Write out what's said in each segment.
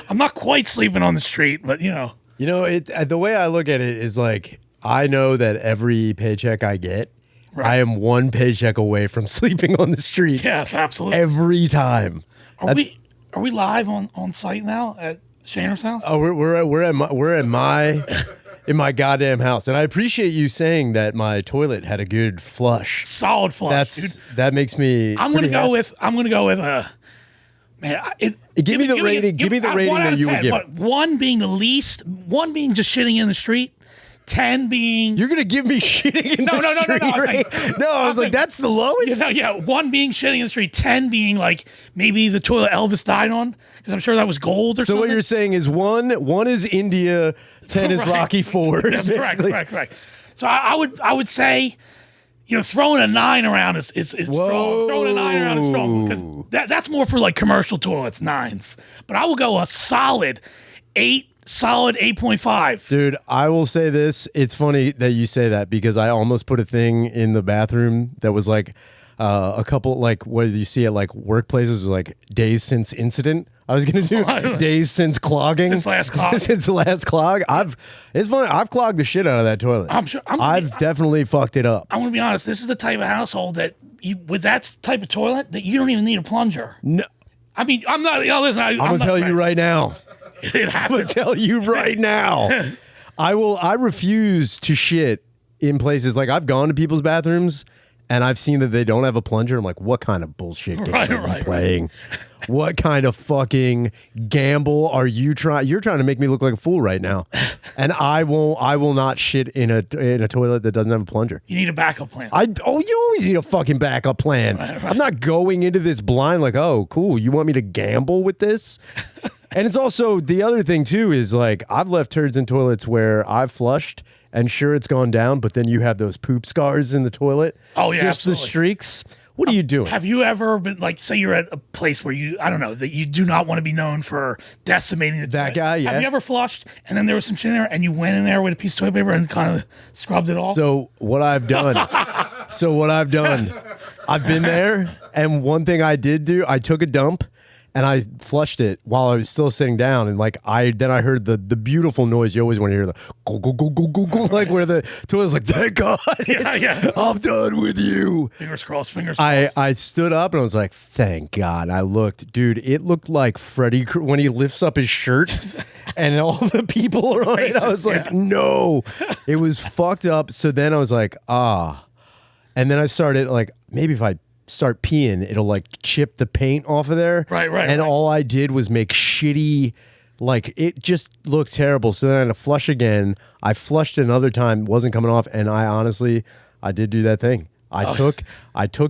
I'm not quite sleeping on the street, but The way I look at it is like, I know that every paycheck I get, I am one paycheck away from sleeping on the street. Yes, absolutely. Every time. Are we live on site now at Shaner's house? Oh, we're at my in my goddamn house, and I appreciate you saying that my toilet had a good flush. Solid flush, dude. That makes me. I'm gonna go with man. Give me the rating that you would give. One being the least. One being just shitting in the street. 10 being... You're going to give me shitting in the street? I was like, that's the lowest? Yeah, 1 being shitting in the street, 10 being like maybe the toilet Elvis died on, because I'm sure that was gold or something. So what you're saying is 1 is India, 10 is Rocky IV. Yes, correct. So I would say, throwing a 9 around is strong. Throwing a 9 around is strong, because that's more for like commercial toilets, 9s. But I will go a solid 8. Solid 8.5. Dude, I will say this. It's funny that you say that, because I almost put a thing in the bathroom that was like a couple, like what you see at like workplaces, like days since incident. I was going to do days since clogging. Since last clog. Since the last clog. It's funny. I've clogged the shit out of that toilet. I'm sure. I've definitely fucked it up. I'm going to be honest. This is the type of household that with that type of toilet that you don't even need a plunger. No. I mean, I'm not, listen. I'm going to tell you right now. It happens. I'm going to tell you right now. I refuse to shit in places. Like, I've gone to people's bathrooms and I've seen that they don't have a plunger. I'm like, what kind of bullshit game are you playing? What kind of fucking gamble are you trying? You're trying to make me look like a fool right now. And I will not shit in a toilet that doesn't have a plunger. You need a backup plan. You always need a fucking backup plan. Right. I'm not going into this blind like, oh, cool. You want me to gamble with this? And it's also, the other thing too is like, I've left turds in toilets where I've flushed and sure it's gone down, but then you have those poop scars in the toilet. Oh yeah, just absolutely. The streaks. What are you doing? Have you ever been, like, say you're at a place where that you do not want to be known for decimating the toilet. That guy, yeah. Have you ever flushed and then there was some shit in there and you went in there with a piece of toilet paper and kind of scrubbed it off? So what I've done, I've been there, and one thing I did do, I took a dump and I flushed it while I was still sitting down, and like I heard the beautiful noise you always want to hear, the go go go go go go, like where the toilet's like, thank God, yeah. I'm done with you. Fingers crossed. I stood up and I was like, thank God. I looked, dude. It looked like Freddie when he lifts up his shirt, and all the people are on it. I was like, no, it was fucked up. So then I was like, and then I started like, maybe if I start peeing, it'll like chip the paint off of there. Right. And all I did was make shitty, like it just looked terrible. So then I had to flush again. I flushed another time, wasn't coming off, and I did do that thing. I took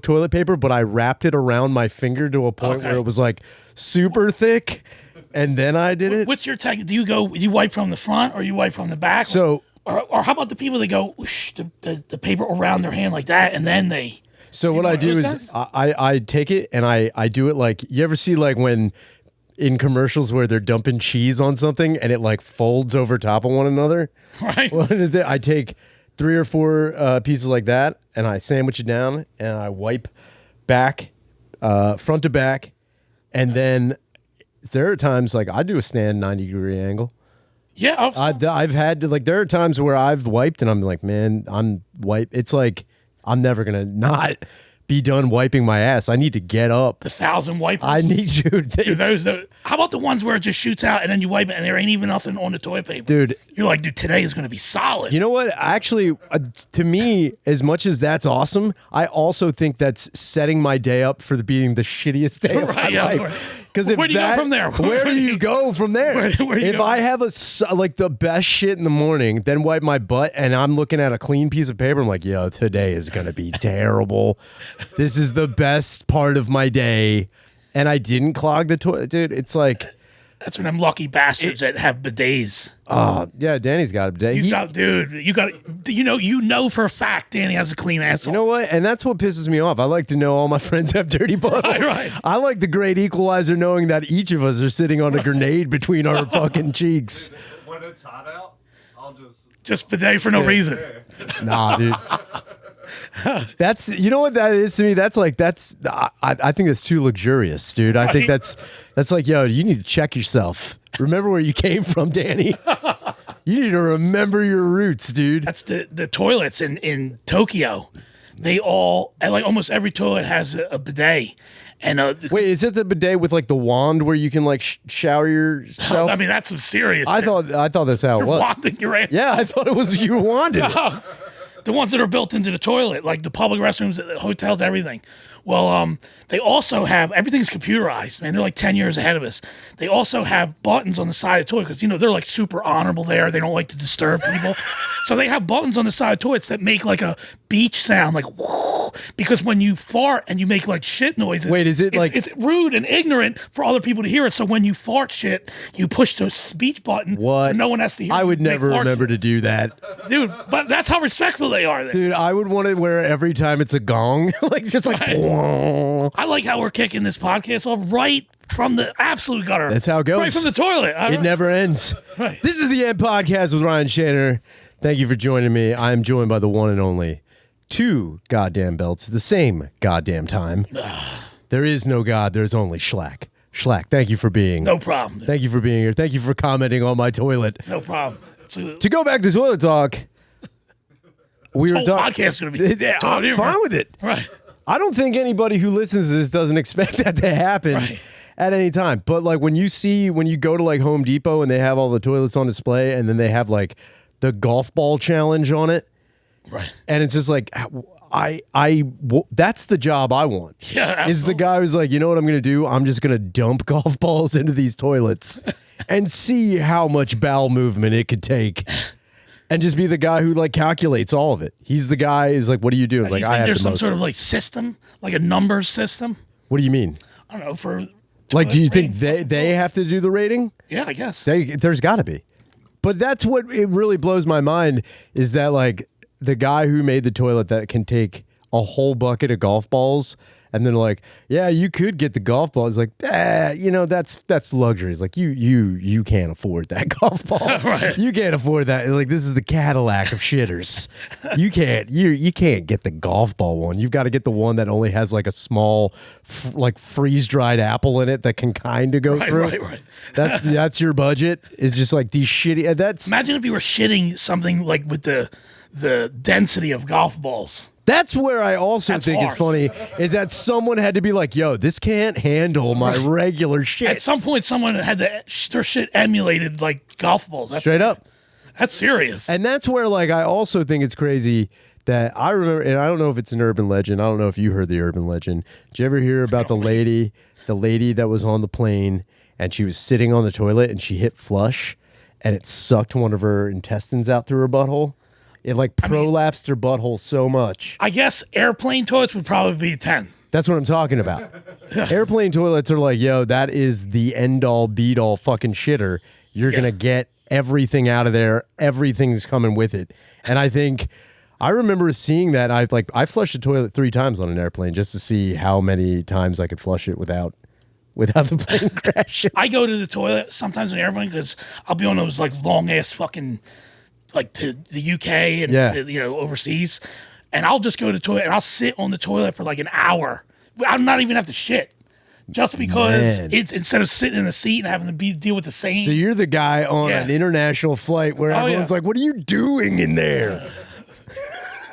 toilet paper, but I wrapped it around my finger to a point where it was like super thick, and then I did it. What's your technique? Do you wipe from the front or you wipe from the back? So or how about the people that go whoosh, the paper around their hand like that, and then they... So what I do is I take it and I do it like, you ever see like when in commercials where they're dumping cheese on something and it like folds over top of one another? Right. Well, I take 3 or 4 pieces like that and I sandwich it down and I wipe back, front to back. And then there are times like I do a stand 90-degree angle. Yeah. I've had to, like, there are times where I've wiped and I'm like, man, it's like, I'm never going to not be done wiping my ass. I need to get up. The 1,000 wipers. I need you. Dude, how about the ones where it just shoots out and then you wipe it and there ain't even nothing on the toilet paper? Dude. You're like, dude, today is going to be solid. You know what? Actually, to me, as much as that's awesome, I also think that's setting my day up for being the shittiest day of my life. Because where do you go from there? Where do you go from there? If I have like the best shit in the morning, then wipe my butt, and I'm looking at a clean piece of paper, I'm like, yo, today is gonna be terrible. This is the best part of my day, and I didn't clog the toilet, dude. It's like, that's for them lucky bastards that have bidets. Yeah, Danny's got a bidet. You know for a fact Danny has a clean asshole. You know what? And that's what pisses me off. I like to know all my friends have dirty buttholes. Right. I like the great equalizer knowing that each of us are sitting on a grenade between our fucking cheeks. When it's hot out, I'll just bidet for no reason. Nah, dude. That's, you know what that is to me? I think that's too luxurious, dude. I think that's like, yo, you need to check yourself. Remember where you came from, Danny. You need to remember your roots, dude. That's the toilets in Tokyo. They all, like almost every toilet has a bidet. And wait, is it the bidet with like the wand where you can like shower yourself? I mean, that's some serious I shit. thought that's how it was. Wanding your ass. Yeah, I thought it was you wanded. No. The ones that are built into the toilet, like the public restrooms, the hotels, everything. Well, they also have, everything's computerized, man. They're like 10 years ahead of us. They also have buttons on the side of the toilet because, they're like super honorable there. They don't like to disturb people. So they have buttons on the side of toilets that make like a beach sound, like whoo, because when you fart and you make like shit noises. Wait, is it it's rude and ignorant for other people to hear it. So when you fart shit, you push the speech button. What? So no one has to hear. I would never remember to do that. Dude, but that's how respectful they are there. Dude, I would want it where every time it's a gong, like just like. Right. I like how we're kicking this podcast off right from the absolute gutter. That's how it goes. Right from the toilet. It never ends. Right. This is the End Podcast with Ryan Shanner. Thank you for joining me. I'm joined by the one and only 2 goddamn belts, the same goddamn time. There is no God. There's only Shlak. Shlak, thank you for being. No problem. Thank you for being here. Thank you for commenting on my toilet. No problem. To go back to toilet talk, we were talking. Podcast is going to be. I'm fine with it. Right. I don't think anybody who listens to this doesn't expect that to happen at any time. But like when you go to like Home Depot and they have all the toilets on display and then they have like the golf ball challenge on it. Right. And it's just like, that's the job I want. Yeah, absolutely. Is the guy who's like, you know what I'm going to do? I'm just going to dump golf balls into these toilets and see how much bowel movement it could take. And just be the guy who like calculates all of it. He's the guy who's like, what are you doing? Like, I have there's some sort of like system, like a numbers system. What do you mean? I don't know. For like, do you think they have to do the rating? Yeah, I guess. There's got to be. But that's what it really blows my mind is that like the guy who made the toilet that can take a whole bucket of golf balls. And then like, yeah, you could get the golf ball. It's like, that's luxury. It's like you can't afford that golf ball. Right. You can't afford that. Like this is the Cadillac of shitters. You can't get the golf ball one. You've got to get the one that only has like a small, like freeze dried apple in it that can kind of go through. Right. That's your budget. Is just like these shitty. Imagine if you were shitting something like with the density of golf balls. That's where I also think it's funny is that someone had to be like, yo, this can't handle my regular shit. At some point, someone had their shit emulated like golf balls. Straight up. That's serious. And that's where like I also think it's crazy that I remember, and I don't know if it's an urban legend. I don't know if you heard the urban legend. Did you ever hear about the lady that was on the plane and she was sitting on the toilet and she hit flush and it sucked one of her intestines out through her butthole? It like prolapsed her butthole so much. I guess airplane toilets would probably be 10. That's what I'm talking about. Airplane toilets are like, yo, that is the end all beat all fucking shitter. You're going to get everything out of there. Everything's coming with it. And I remember seeing that. I flushed the toilet 3 times on an airplane just to see how many times I could flush it without the plane crashing. I go to the toilet sometimes on an airplane because I'll be on those like long ass fucking like to the UK and overseas, and I'll just go to the toilet and I'll sit on the toilet for like an hour. I'm not even have to shit, just because it's instead of sitting in a seat and having to deal with the same. So you're the guy on an international flight where everyone's like, "What are you doing in there?"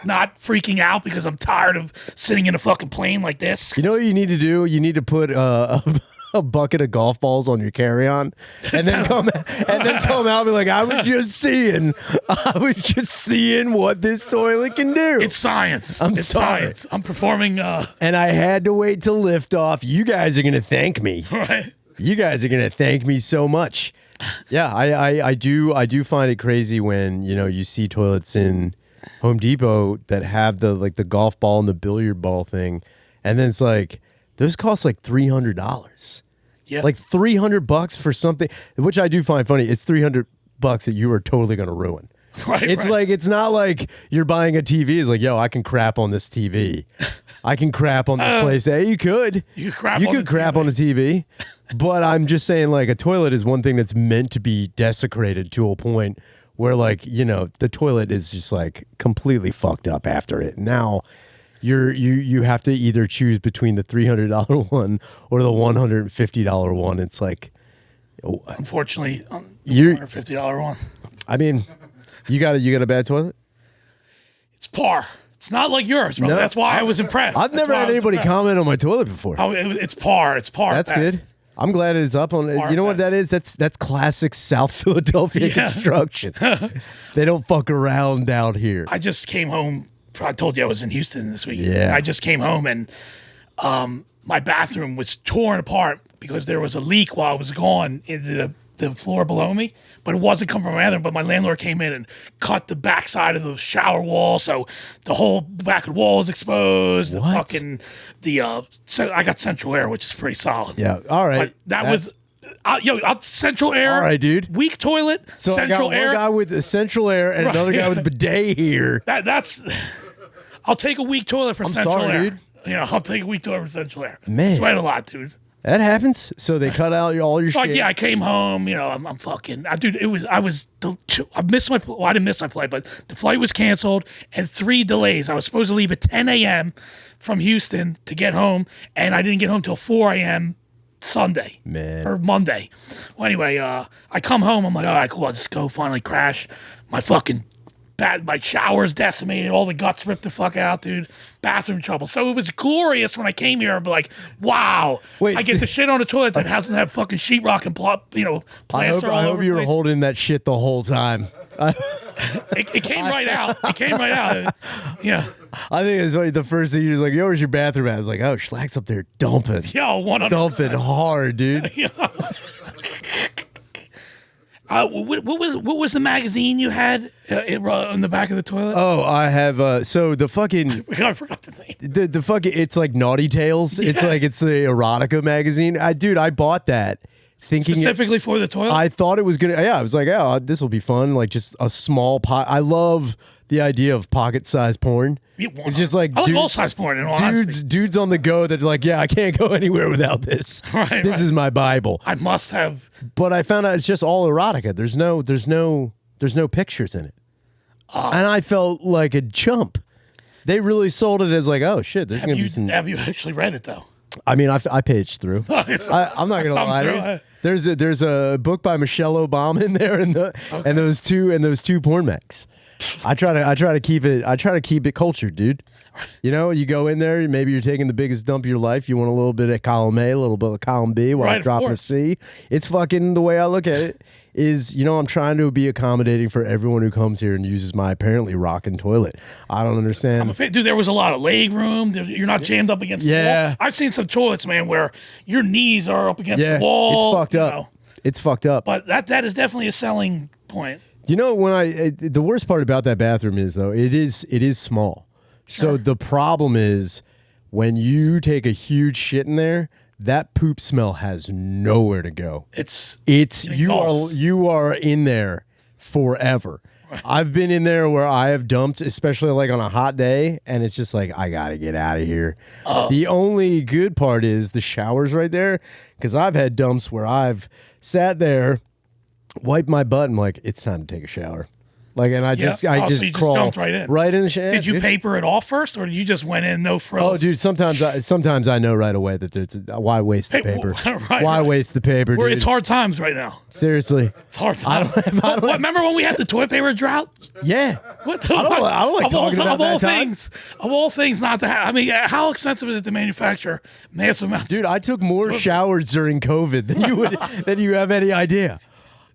Not freaking out because I'm tired of sitting in a fucking plane like this. You know what you need to do? You need to put a bucket of golf balls on your carry-on and then come out and be like, I was just seeing what this toilet can do. It's science. It's science. I'm performing and I had to wait to lift off. You guys are gonna thank me. Right. You guys are gonna thank me so much. Yeah, I do find it crazy when you see toilets in Home Depot that have the golf ball and the billiard ball thing, and then it's like those cost like $300. Yeah. Like $300 for something, which I do find funny. It's $300 that you are totally going to ruin. Right. It's like, it's not like you're buying a TV. It's like, yo, I can crap on this TV. I can crap on this place. Hey, you could. You could crap on the TV. But I'm just saying, like, a toilet is one thing that's meant to be desecrated to a point where like, the toilet is just like completely fucked up after it. Now you have to either choose between the $300 one or the $150 one. It's like, unfortunately, the $150 one. I mean, you got a bad toilet? It's par. It's not like yours, bro. No, that's why I was impressed. I've never had anybody comment on my toilet before. Oh, it's par. It's par. That's good. I'm glad it's up on. You know what that is? That's classic South Philadelphia construction. They don't fuck around down here. I just came home. I told you I was in Houston this week. Yeah. I just came home and my bathroom was torn apart because there was a leak while I was gone into the floor below me, but it wasn't coming from my bathroom. But my landlord came in and cut the backside of the shower wall, so the whole back of the wall is exposed. What? So I got central air, which is pretty solid. Yeah, all right. But central air. All right, dude. Weak toilet. So central I got air. one guy with the central air and another guy with a bidet here. That's. I'll take a weak toilet for central air. Dude. I'll take a week to over central air. Man. Sweat a lot, dude. That happens. So they cut out all your shit. Yeah, I came home. I'm fucking. Dude, I missed my. Well, I didn't miss my flight, but the flight was canceled and 3 delays. I was supposed to leave at 10 a.m. from Houston to get home, and I didn't get home till 4 a.m. Sunday. Man. Or Monday. Well, anyway, I come home. I'm like, all right, cool. I'll just go finally crash. My fucking. My shower's decimated, all the guts ripped the fuck out, dude. Bathroom trouble. So it was glorious when I came here. But like, wow, I get to shit on a toilet that hasn't had fucking sheetrock and plaster all over. I hope you were holding that shit the whole time. It came right out. It came right out. Yeah. I think it's funny. The first thing you're like, yo, where's your bathroom at? I was like, oh, Shlak's up there dumping. Yo, 100%. Dumping hard, dude. What was the magazine you had in the back of the toilet? Oh, I have. So the fucking. I forgot the name. The fucking. It's like Naughty Tales. Yeah. It's the erotica magazine. Dude, I bought that thinking specifically for the toilet. I thought it was gonna. Yeah, I was like, oh, this will be fun. Like just a small pot. I love the idea of pocket-sized porn. It's just like I like all size porn. In all honesty. Dudes on the go that are like, yeah, I can't go anywhere without this. Right. This is my Bible. I must have. But I found out it's just all erotica. There's no pictures in it, and I felt like a chump. They really sold it as like, oh shit, there's gonna be some. Have you actually read it though? I mean, I paged through. I'm not gonna lie to you. There's a book by Michelle Obama in there, and those two porn mechs. I try to keep it cultured, dude. You go in there, maybe you're taking the biggest dump of your life. You want a little bit of column A, a little bit of column B while I'm dropping a C. It's fucking the way I look at it is, I'm trying to be accommodating for everyone who comes here and uses my apparently rocking toilet. I don't understand. Dude, there was a lot of leg room. You're not jammed up against the wall. I've seen some toilets, man, where your knees are up against the wall. It's fucked up. It's fucked up. But that is definitely a selling point. The worst part about that bathroom is though, it is small. Sure. So the problem is when you take a huge shit in there, that poop smell has nowhere to go. You are in there forever. Right. I've been in there where I have dumped, especially like on a hot day, and it's just like, I gotta get out of here. Oh. The only good part is the shower's right there, because I've had dumps where I've sat there, wiped my butt, and like, it's time to take a shower. Like, and I just crawl jumped right in the shower. Did you paper it off first, or you just went in no frills? Oh, dude, sometimes I know right away that there's why waste the paper? Why waste the paper? Dude? It's hard times right now. Seriously, it's hard times. Remember when we had the toilet paper drought? Yeah. What the? I don't like talking about that time. Of all things, not to have. I mean, how expensive is it to manufacture massive amounts? Dude, I took more showers during COVID than you have any idea.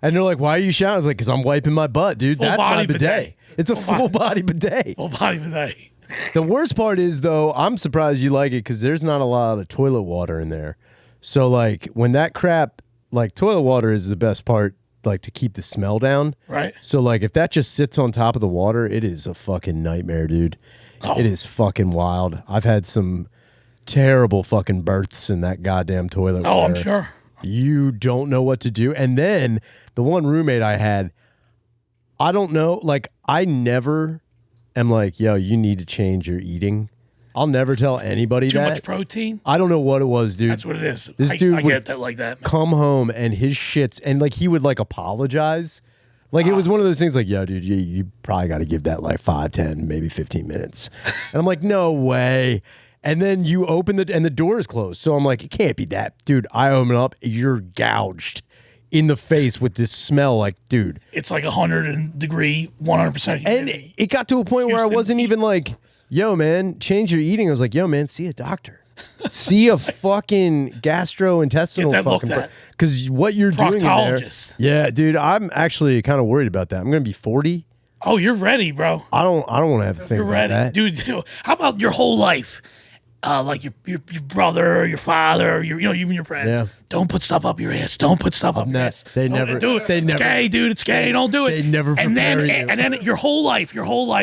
And they're like, why are you showering? I was like, because I'm wiping my butt, dude. That's my bidet. It's a full body bidet. Full body bidet. The worst part is, though, I'm surprised you like it because there's not a lot of toilet water in there. So, like, when that crap, like, toilet water is the best part, like, to keep the smell down. Right. So, like, if that just sits on top of the water, it is a fucking nightmare, dude. Oh. It is fucking wild. I've had some terrible fucking births in that goddamn toilet. Oh, I'm sure. You don't know what to do. And then the one roommate I had, I don't know, like, I never am like, yo, you need to change your eating. I'll never tell anybody Too that. much protein? I don't know what it was, dude. That's what it is. This dude I get that like that. Man. Come home and his shits, and like he would like apologize. Like, it was one of those things like, yo, dude, you probably got to give that like 5, 10, maybe 15 minutes. And I'm like, no way. And then you open and the door is closed. So I'm like, it can't be that. Dude, I open up, you're gouged in the face with this smell. Like, dude. It's like 100-degree, 100% humidity. And it got to a point where I wasn't even like, yo, man, change your eating. I was like, yo, man, see a doctor. See a fucking gastrointestinal fucking because what you're doing in there. Yeah, dude, I'm actually kind of worried about that. I'm gonna be 40. Oh, you're ready, bro. I don't want to have to think about that. Dude. How about your whole life? Like your brother, your father, even your friends. Yeah. Don't put stuff up your ass. Don't put stuff up your ass. They never do it. It's gay, dude. It's gay. Don't do it. They never prepare you. And then your whole life,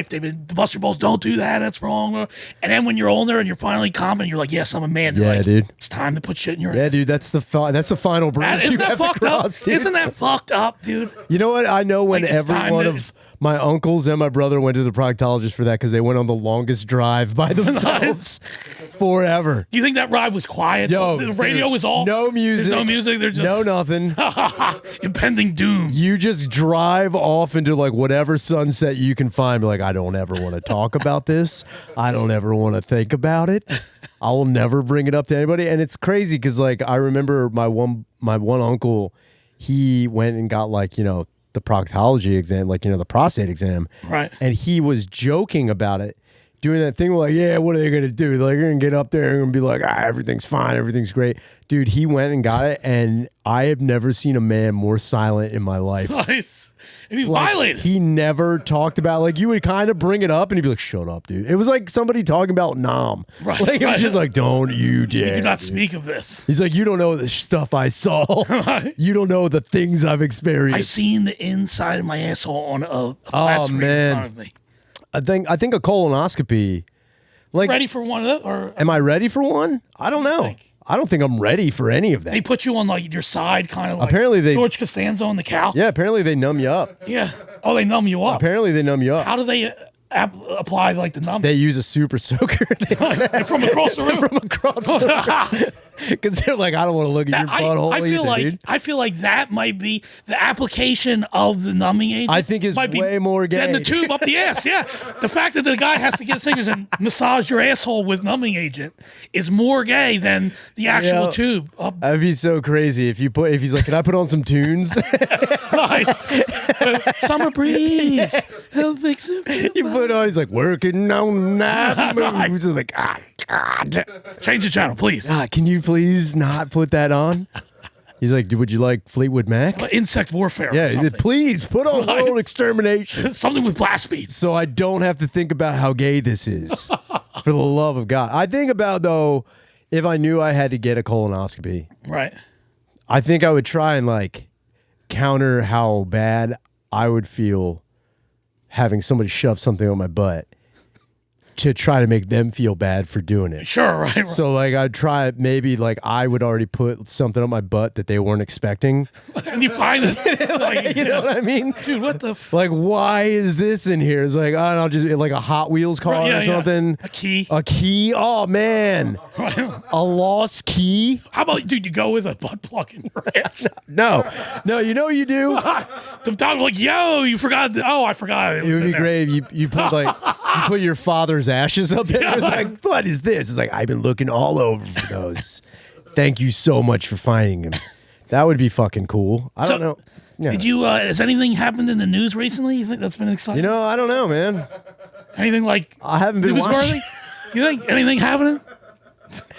they've been Buster Balls. Don't do that. That's wrong. And then when you're older and you're finally confident, you're like, yes, I'm a man. They're like, dude. It's time to put shit in your ass. Yeah, dude. That's the final bridge. Isn't that fucked up? Isn't that fucked up, dude? You know what? I know when every one of my uncles and my brother went to the proctologist for that because they went on the longest drive by themselves forever. Do you think that ride was quiet? Yo, the radio was off. No music. There's no music. They're just no nothing. Impending doom. You just drive off into like whatever sunset you can find. Be like, I don't ever want to talk about this. I don't ever want to think about it. I will never bring it up to anybody. And it's crazy because like I remember my one uncle, he went and got like the proctology exam, like the prostate exam, right? And he was joking about it. Doing that thing, like, yeah, what are they gonna do? They're gonna get up there and be like, everything's fine, everything's great. Dude, he went and got it, and I have never seen a man more silent in my life. Nice. He'd be violated. He never talked about, like, you would kind of bring it up, and he'd be like, shut up, dude. It was like somebody talking about Nam. Right. Like, it was just like, don't you dare. We do not speak of this. He's like, you don't know the stuff I saw. You don't know the things I've experienced. I seen the inside of my asshole on a flat screen in front of me. I think a colonoscopy. Like, ready for one of those? Or am I ready for one? I don't know. I don't think I'm ready for any of that. They put you on like your side, kind of like apparently George Costanza on the couch. Yeah, apparently they numb you up. Yeah. Oh, they numb you up. Apparently they numb you up. How do they apply like the numb? They use a super soaker. From across the room. From across the room. Because they're like, I don't want to look at your butthole. I feel like that might be the application of the numbing agent. I think is way more gay than the tube up the ass. Yeah, the fact that the guy has to get his fingers and massage your asshole with numbing agent is more gay than the actual tube. That'd be so crazy if he's like, can I put on some tunes? Summer breeze. Makes it you put on. He's like working on that moves. He's like, God, change the channel, please. Can you please not put that on? He's like, would you like Fleetwood Mac? Insect warfare. Yeah, please put on World Extermination. Something with blast beats. So I don't have to think about how gay this is. For the love of God. I think about, though, if I knew I had to get a colonoscopy. Right. I think I would try and like counter how bad I would feel having somebody shove something on my butt to try to make them feel bad for doing it. Sure, right. So like I'd try maybe like I would already put something on my butt that they weren't expecting. And you find it. Like, you know what I mean? Dude, what the like why is this in here? It's like, oh, I'll just like a Hot Wheels car or something. Yeah. A key. Oh man. A lost key. How about, dude, you go with a butt plug in your ass? No, you know what you do? The doctor like, yo, you forgot. I forgot. It would be great if you put like you put your father's ashes up there. It's like, what is this? It's like, I've been looking all over for those. Thank you so much for finding them. That would be fucking cool. I don't know. Yeah. Did you, has anything happened in the news recently? You think that's been exciting? I don't know, man. Anything like I haven't been watching. You think anything happening?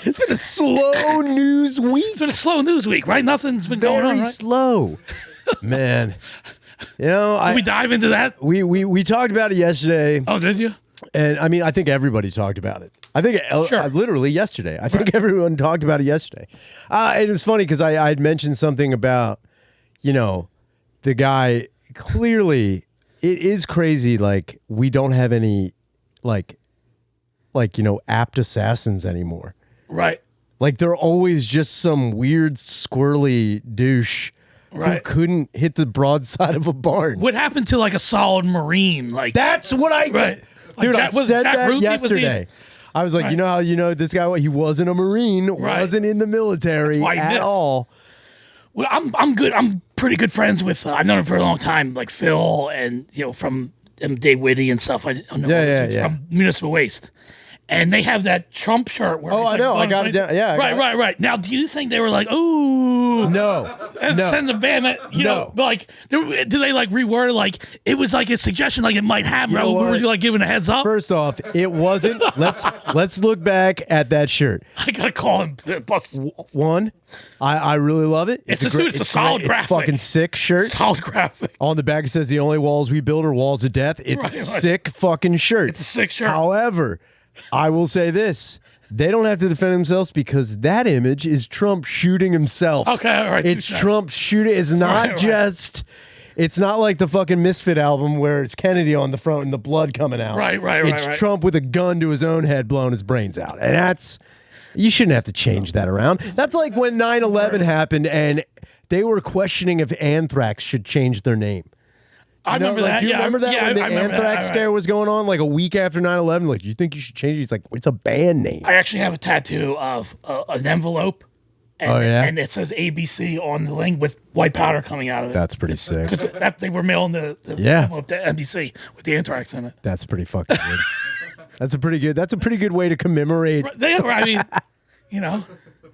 It's been a slow news week. It's been a slow news week, right? Nothing's been going on, right? Very slow. Man. Did we dive into that? We talked about it yesterday. Oh, did you? And I mean, I think everybody talked about it. I think literally yesterday. I think everyone talked about it yesterday. It was funny because I had mentioned something about, the guy. Clearly, it is crazy. Like, we don't have any, apt assassins anymore. Right. Like, they're always just some weird, squirrely douche. Right. Who couldn't hit the broadside of a barn. What happened to like a solid Marine? Like, that's what I... Right. Dude, I said that yesterday. I was like, right. How this guy, he wasn't a Marine, wasn't in the military at all. Well, I'm good. I'm pretty good friends with. I've known him for a long time, like Phil, and from Dave Whitty and stuff. I know from Municipal Waste. And they have that Trump shirt. Where I know. I got it down. Yeah. Right. Now, do you think they were like, ooh. No. Send a band, like, do they like reword it? Like, it was like a suggestion, like it might happen. We were like giving a heads up. First off, it wasn't. Let's look back at that shirt. I got to call him. One, I really love it. It's a solid graphic. It's fucking sick shirt. Solid graphic. On the back, it says the only walls we build are walls of death. It's a sick fucking shirt. It's a sick shirt. However, I will say this. They don't have to defend themselves because that image is Trump shooting himself. Okay, all right. It's Trump shooting. It's not just... It's not like the fucking Misfit album where it's Kennedy on the front and the blood coming out. Right. It's Trump with a gun to his own head blowing his brains out. And that's... You shouldn't have to change that around. That's like when 9/11 happened and they were questioning if Anthrax should change their name. I remember that. Do you remember that when the Anthrax scare was going on, like a week after 9/11? Like, do you think you should change it? He's like, it's a band name. I actually have a tattoo of an envelope. And it says ABC on the link with white powder coming out of it. That's pretty sick. Because they were mailing the envelope to NBC with the Anthrax in it. That's pretty fucking good. That's a pretty good way to commemorate. Got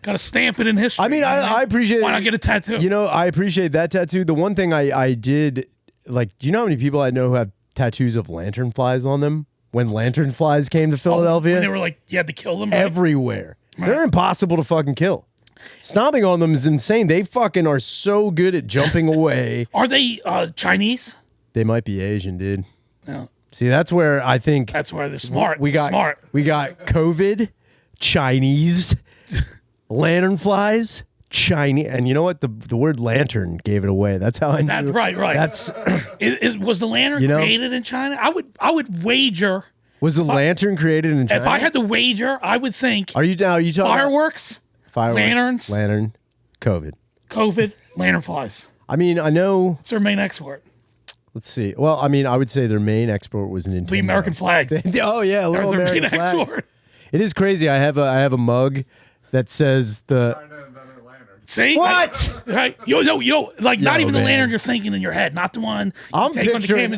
to stamp it in history. I mean, I appreciate. Why not get a tattoo? I appreciate that tattoo. The one thing I did. Like, do you know how many people I know who have tattoos of lantern flies on them? When lantern flies came to Philadelphia, when they were like, you had to kill them. Right? Everywhere. Right. They're impossible to fucking kill. Stomping on them is insane. They fucking are so good at jumping away. Are they Chinese? They might be Asian, dude. Yeah. See, that's where I think that's where they're smart. We got COVID, Chinese, lantern flies. Chinese, and you know what? The word lantern gave it away. That's how I knew. Right. That's was the lantern created in China? I would wager. Was the lantern created in China? If I had to wager, I would think. Are you talking fireworks, lanterns, COVID, lantern flies? I mean, I know it's their main export. Let's see. Well, I mean, I would say their main export was Nintendo. The American flags. Oh yeah, little American flags. Export. It is crazy. I have a mug that says the. See? What? Right. Not even the lantern you're thinking in your head. Not the one I'm picturing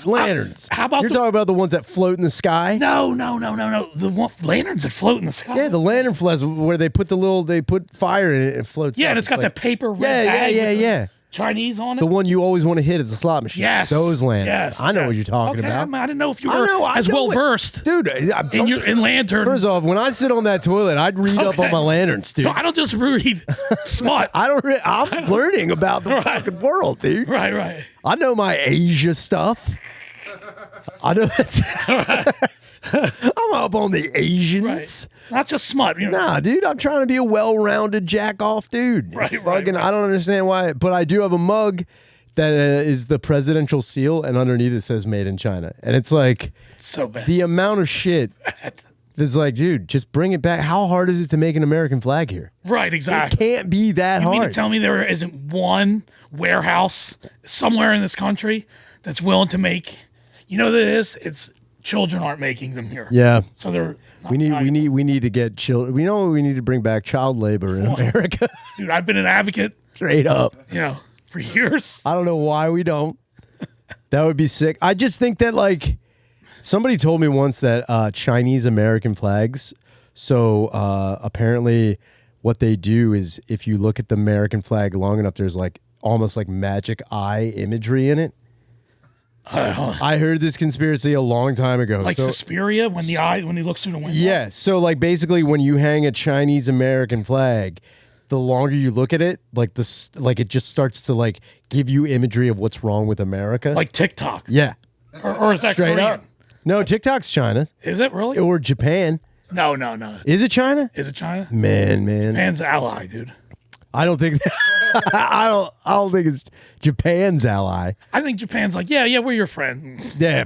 lanterns. How about you're talking about the ones that float in the sky? No. The lanterns that float in the sky. Yeah, the lantern flies where they put fire in it and it floats. Yeah, and it's got that paper red bag. Yeah. Chinese on it. The one you always want to hit is the slot machine. Yes. Those lanterns. Yes. I know what you're talking about. I didn't know if you were as well versed. Dude, in lantern. First off, when I sit on that toilet, I'd read up on my lanterns, dude. No, I don't just read smut. I'm learning about the fucking world, dude. Right. I know my Asia stuff. I know that's... I'm up on the Asians. Right. Not just smut. Nah, dude, I'm trying to be a well-rounded jack-off dude. Right. I don't understand why, but I do have a mug that is the presidential seal, and underneath it says "Made in China," and it's like so bad. The amount of shit that's like, dude, just bring it back. How hard is it to make an American flag here? Right, exactly. It can't be that hard. You mean to tell me there isn't one warehouse somewhere in this country that's willing to make? It's children aren't making them here. Yeah. So they're. We need to get children. We know we need to bring back child labor in America. Dude, I've been an advocate. Straight up. For years. I don't know why we don't. That would be sick. I just think that, like, somebody told me once that Chinese American flags. So apparently, what they do is if you look at the American flag long enough, there's like almost like magic eye imagery in it. I heard this conspiracy a long time ago. Like Suspiria, when he looks through the window? Yeah. So, like, basically, when you hang a Chinese American flag, the longer you look at it, it just starts to, like, give you imagery of what's wrong with America. Like TikTok? Yeah. Or is that straight Korean? up? No, TikTok's China. Is it really? Or Japan. No. Is it China? Is it China? Man. Japan's ally, dude. I don't think I don't think it's Japan's ally. I think Japan's like, yeah, we're your friend. Yeah.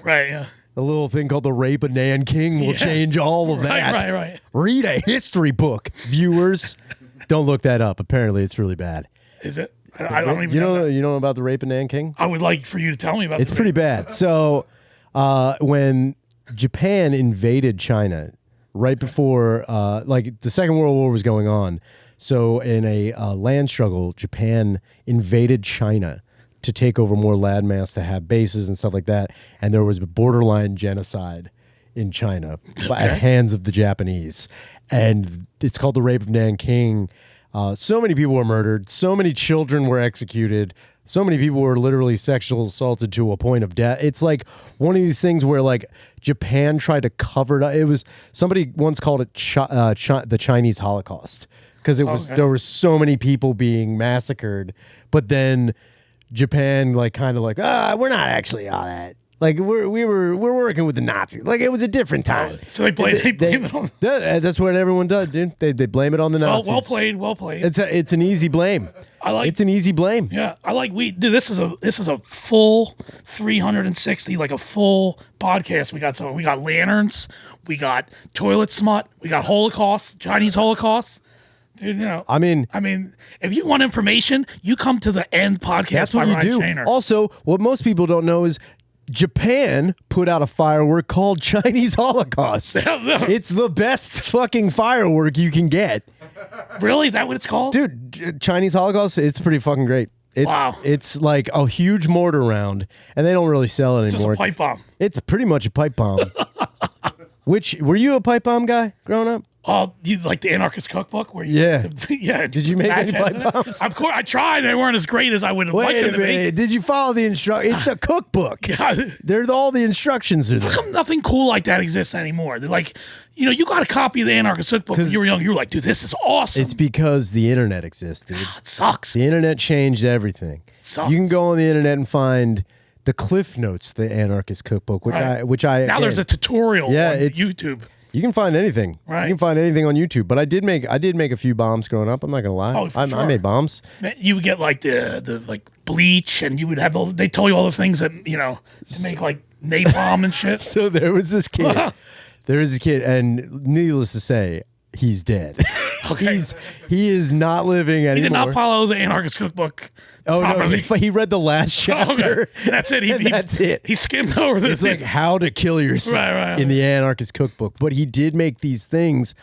Right, yeah. A little thing called the Rape of Nanking will change all of that. Right. Read a history book, viewers. Don't look that up. Apparently, it's really bad. Is it? I don't even know. You know about the Rape of Nanking? I would like for you to tell me about it. It's pretty bad. So, when Japan invaded China, right before, the Second World War was going on, So in a land struggle, Japan invaded China to take over more landmass to have bases and stuff like that. And there was borderline genocide in China at hands of the Japanese. And it's called the Rape of Nanking. So many people were murdered. So many children were executed. So many people were literally sexual assaulted to a point of death. It's like one of these things where like Japan tried to cover it up. It was, somebody once called it the Chinese Holocaust because it was there were so many people being massacred. But then Japan like kind of like, we're not actually all that. Like we're working with the Nazis. Like it was a different time. So they blame it on. That's what everyone does, dude. They blame it on the Nazis. Well played. It's an easy blame. It's an easy blame. Yeah, this is a full 360, like a full podcast. We got lanterns, we got toilet smut, we got Holocaust, Chinese Holocaust. Dude, I mean, if you want information, you come to the End podcast. That's what you do. Trainer. Also, what most people don't know is Japan put out a firework called Chinese Holocaust. It's the best fucking firework you can get. Really? Is that what it's called? Dude, Chinese Holocaust, it's pretty fucking great. Wow. It's like a huge mortar round, and they don't really sell it anymore. It's just a pipe bomb. It's pretty much a pipe bomb. Were you a pipe bomb guy growing up? You like the Anarchist Cookbook? Where yeah. Did you make any pipe bombs? Of course, I tried. They weren't as great as I would have liked them to be. Did you follow the instructions? It's a cookbook. Yeah. All the instructions are there. How come nothing cool like that exists anymore? They're like, you got a copy of the Anarchist Cookbook when you were young. You were like, dude, this is awesome. It's because the internet exists, dude. It sucks. The internet changed everything. It sucks. You can go on the internet and find the Cliff Notes, the Anarchist Cookbook, which I now there's a tutorial on YouTube. You can find anything. Right. You can find anything on YouTube. But I did make a few bombs growing up. I'm not gonna lie. Oh, I made bombs. You would get like the like bleach, and you would have they tell you all the things that to make like napalm and shit. So there was this kid. And needless to say, he's dead. Okay. He is not living anymore. He did not follow the Anarchist Cookbook. Oh properly. no, he read the last chapter. Okay. That's it. That's it. He skimmed over this. It's like how to kill yourself in the Anarchist Cookbook. But he did make these things.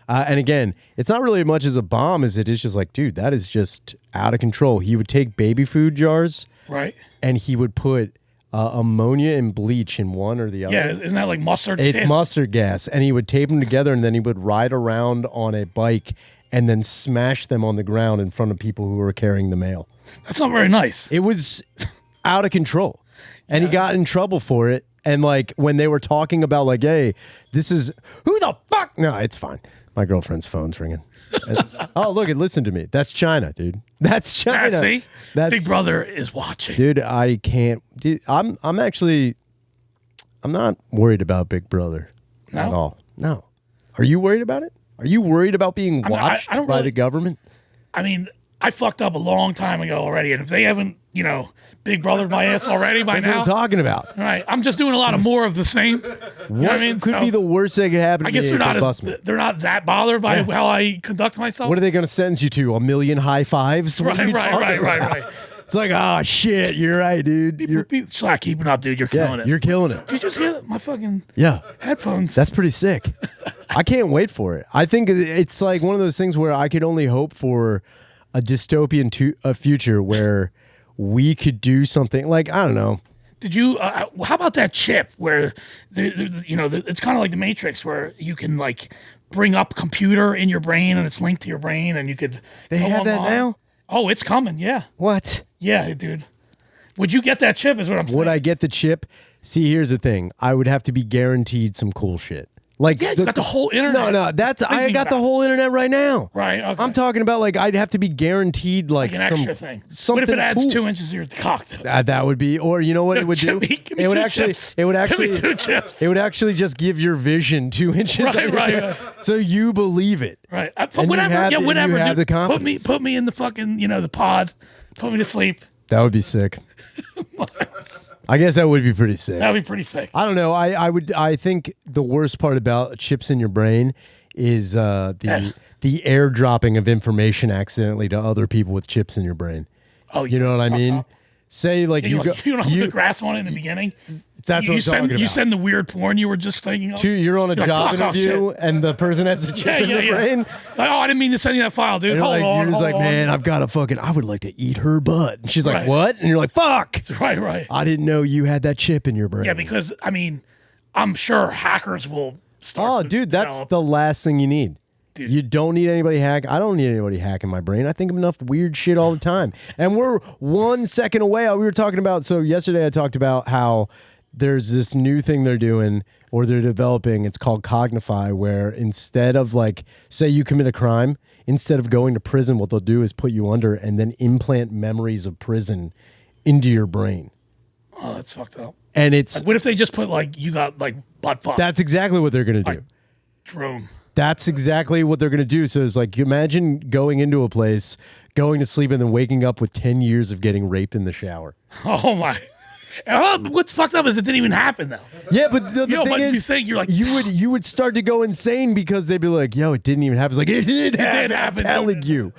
And again, it's not really much as a bomb as it is just like, dude, that is just out of control. He would take baby food jars. Right. And he would put ammonia and bleach in one or the other. Yeah, isn't that like mustard gas? It's mustard gas. And he would tape them together, and then he would ride around on a bike and then smash them on the ground in front of people who were carrying the mail. That's not very nice. It was out of control. And he got in trouble for it. And like when they were talking about like, hey, this is who the fuck? No, it's fine. My girlfriend's phone's ringing. Oh, look, listen to me. That's China, dude. That's China. Yeah, see? Big Brother is watching. Dude, I can't. Dude, I'm not worried about Big Brother at all. No. Are you worried about it? Are you worried about being watched by the government? I mean, I fucked up a long time ago already, and if they haven't, Big Brother my ass already by That's now. what I'm talking about. Right. I'm just doing a lot of more of the same. What could be the worst that could happen? I guess they're not that bothered by how I conduct myself. What are they going to sentence you to? 1 million high fives? Right. It's like, oh shit, you're right, dude. Shlak, keep it up, dude. You're killing it. You're killing it. Did you just hear my fucking headphones? That's pretty sick. I can't wait for it. I think it's like one of those things where I could only hope for a dystopian a future where we could do something like, I don't know. Did you? How about that chip where it's kind of like the Matrix, where you can like bring up computer in your brain and it's linked to your brain, and you could. They have that now. Oh, it's coming. Yeah. What? Yeah, dude. Would you get that chip? Is what I'm saying. Would I get the chip? See, here's the thing. I would have to be guaranteed some cool shit. Like you got the whole internet. No, I got the whole internet right now. Right. Okay. I'm talking about like I'd have to be guaranteed like an extra thing. Something what if it adds cool. 2 inches to your cock? That would be, or you know what it would do? It would actually. Give me 2 chips. It would actually just give your vision 2 inches. Right. So you believe it. Right. Whatever. You have the confidence. Put me in the fucking the pod. Put me to sleep. That would be sick. I guess that would be pretty sick. That would be pretty sick. I don't know. I think the worst part about chips in your brain is the airdropping of information accidentally to other people with chips in your brain. Oh, you know what I mean? say like you don't have the grass on it in the beginning. That's what I'm talking about. You send the weird porn you were just thinking of. You're on a job interview and the person has a chip in their brain. Like, I didn't mean to send you that file, dude. Hold on. You're just like, man, I've got I would like to eat her butt. And she's like, what? And you're like, fuck. Right. I didn't know you had that chip in your brain. Yeah, because, I mean, I'm sure hackers will start. Oh, dude, that's the last thing you need. Dude. You don't need anybody hack. I don't need anybody hacking my brain. I think of enough weird shit all the time. And we're 1 second away. We were talking about, so yesterday I talked about how there's this new thing they're doing or they're developing. It's called Cognify, where instead of like, say you commit a crime, instead of going to prison, what they'll do is put you under and then implant memories of prison into your brain. Oh, that's fucked up. And it's... Like, what if they just put like, you got like butt fuck? That's exactly what they're going to do. Drone. That's exactly what they're going to do. So it's like, imagine going into a place, going to sleep, and then waking up with 10 years of getting raped in the shower. Oh, my. What's fucked up is it didn't even happen, though. Yeah, but the thing is, you think you're like... You would start to go insane because they'd be like, yo, it didn't even happen. It's like, it did happen. I'm telling you.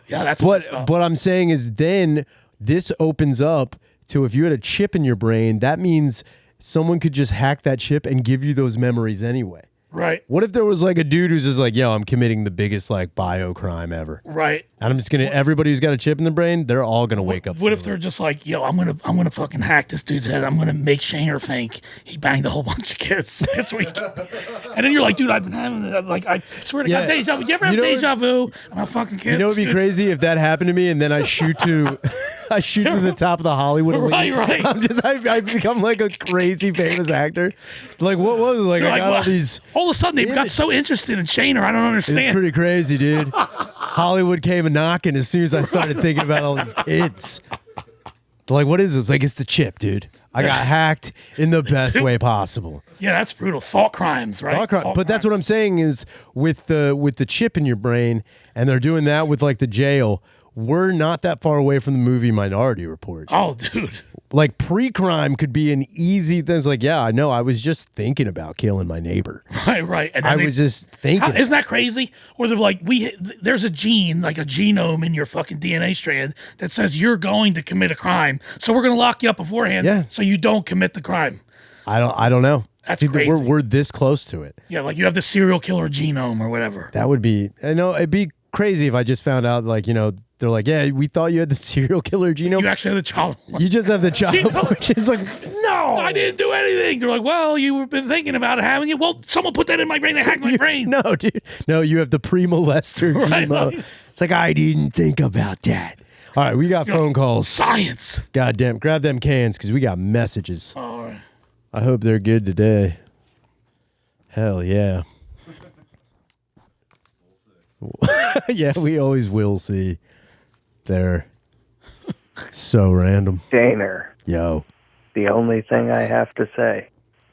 Yeah, that's what I'm saying is then this opens up to if you had a chip in your brain, that means someone could just hack that chip and give you those memories anyway. Right. What if there was like a dude who's just like, yo, I'm committing the biggest like bio crime ever. Right. And I'm just gonna everybody who's got a chip in their brain, they're all gonna wake up. What if they're just like, yo, I'm gonna fucking hack this dude's head. I'm gonna make Shaner think he banged a whole bunch of kids this week. And then you're like, dude, I've been having like I swear to God, deja vu. You ever have deja vu about fucking kids? You know it'd be crazy if that happened to me and then I shoot to the top of the Hollywood elite. Right. I become like a crazy famous actor. Like what was it? Like I got all these. All of a sudden they got so interested in Shaner. I don't understand. It's pretty crazy, dude. Hollywood came a knocking as soon as I started thinking about all these kids. Like, what is it? It's like, it's the chip, dude. I got hacked in the best way possible. Yeah, that's brutal. Thought crimes, right? But that's what I'm saying is with the chip in your brain, and they're doing that with like the jail. We're not that far away from the movie Minority Report. Oh, dude. Like pre-crime could be an easy thing. It's like, yeah, I know. I was just thinking about killing my neighbor. Right. And I was just thinking. Isn't that crazy? Or they're like, there's a gene, like a genome in your fucking DNA strand that says you're going to commit a crime. So we're going to lock you up beforehand so you don't commit the crime. I don't know. That's crazy. We're this close to it. Yeah, like you have the serial killer genome or whatever. That would be, I know it'd be crazy if I just found out like, you know, they're like, yeah, we thought you had the serial killer genome. You actually have the child. You just have the child, which is like, no. I didn't do anything. They're like, well, you've been thinking about it, haven't you? Well, someone put that in my brain. They hacked my brain. No, dude. No, you have the pre-molester right, chemo. It's like, I didn't think about that. All right, we got phone calls. Science. Goddamn. Grab them cans because we got messages. All right. I hope they're good today. Hell yeah. Yeah, we always will see. They're so random. Shaner. Yo. The only thing I have to say.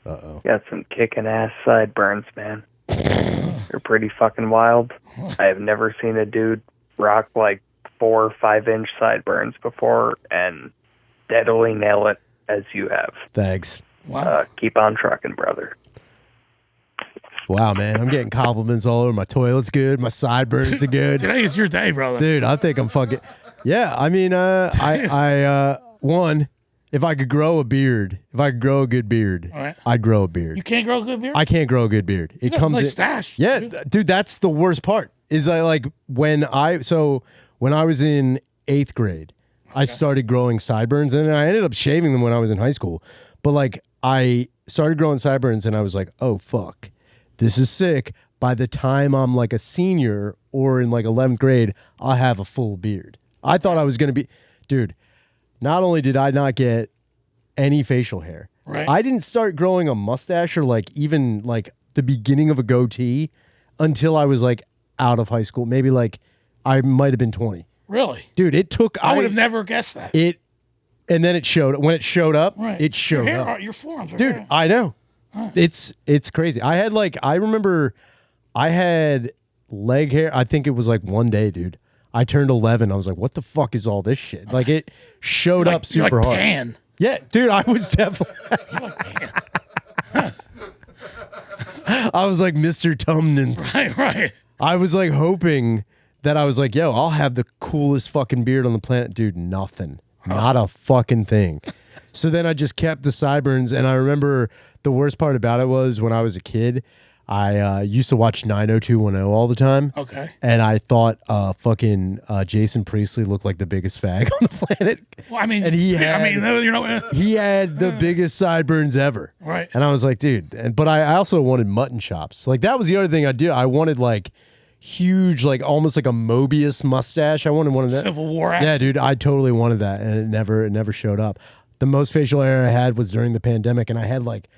Uh-oh. Got some kicking ass sideburns, man. They're pretty fucking wild. I have never seen a dude rock like 4 or 5 inch sideburns before and steadily nail it as you have. Thanks. Wow. Keep on trucking, brother. Wow, man. I'm getting compliments all over. My toilet's good. My sideburns are good. Today is your day, brother. Dude, I think I'm fucking... Yeah, I mean, one, if I could grow a beard, if I could grow a good beard, right. I'd grow a beard. You can't grow a good beard? I can't grow a good beard. It comes a nice stash. Yeah, dude, that's the worst part. Is I like when I was in 8th grade, I started growing sideburns, and I ended up shaving them when I was in high school. But like I started growing sideburns, and I was like, oh fuck. This is sick. By the time I'm like a senior or in like 11th grade, I'll have a full beard. I thought I was going to be... Dude, not only did I not get any facial hair, right. I didn't start growing a mustache or like even like the beginning of a goatee until I was like out of high school. Maybe like I might have been 20. Really? Dude, it took... I would have never guessed that. And then it showed... When it showed up, right. It showed up. Your forearms are Dude, hair. I know. It's crazy. I remember I had leg hair. I think it was like one day, dude. I turned 11. I was like, what the fuck is all this shit? Like it showed up super like hard. Pan. Yeah, dude, I was definitely I was like Mr. Tumnance. Right. I was like hoping that I was like, yo, I'll have the coolest fucking beard on the planet. Dude, nothing. Not a fucking thing. So then I just kept the sideburns, and I remember the worst part about it was when I was a kid, I used to watch 90210 all the time. Okay. And I thought Jason Priestley looked like the biggest fag on the planet. Well, I mean, and he had the biggest sideburns ever. Right. And I was like, dude. But I also wanted mutton chops. Like that was the other thing I did. I wanted like huge, like almost like a Mobius mustache. I wanted one of that. Civil War act. Yeah, dude. I totally wanted that, and it never showed up. The most facial hair I had was during the pandemic, and I had like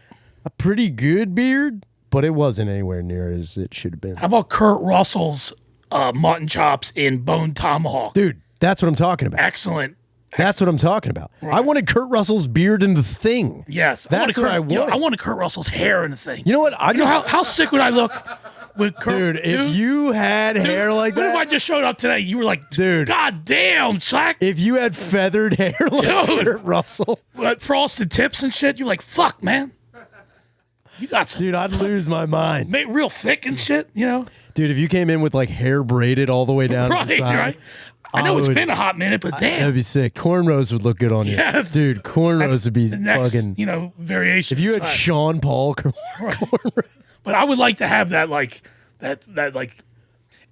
a pretty good beard, but it wasn't anywhere near as it should have been. How about Kurt Russell's mutton chops in Bone Tomahawk? Dude, that's what I'm talking about. Excellent. That's what I'm talking about. Right. I wanted Kurt Russell's beard in The Thing. Yes. That's what I wanted. I wanted Kurt Russell's hair in The Thing. You know what? How sick would I look with Kurt? Dude, if you had hair like that. What if I just showed up today? You were like, dude, God damn, Shlak. If you had feathered hair like Kurt Russell. Frosted tips and shit, you're like, fuck, man. You got some. Dude, I'd lose my mind. Made real thick and shit, you know? Dude, if you came in with like hair braided all the way down to the side. Right. I know it's been a hot minute, but damn. That'd be sick. Cornrows would look good on you. Yes. Dude, cornrows would be the next, fucking... variation. If you had Sean Paul cornrows. But I would like to have that, that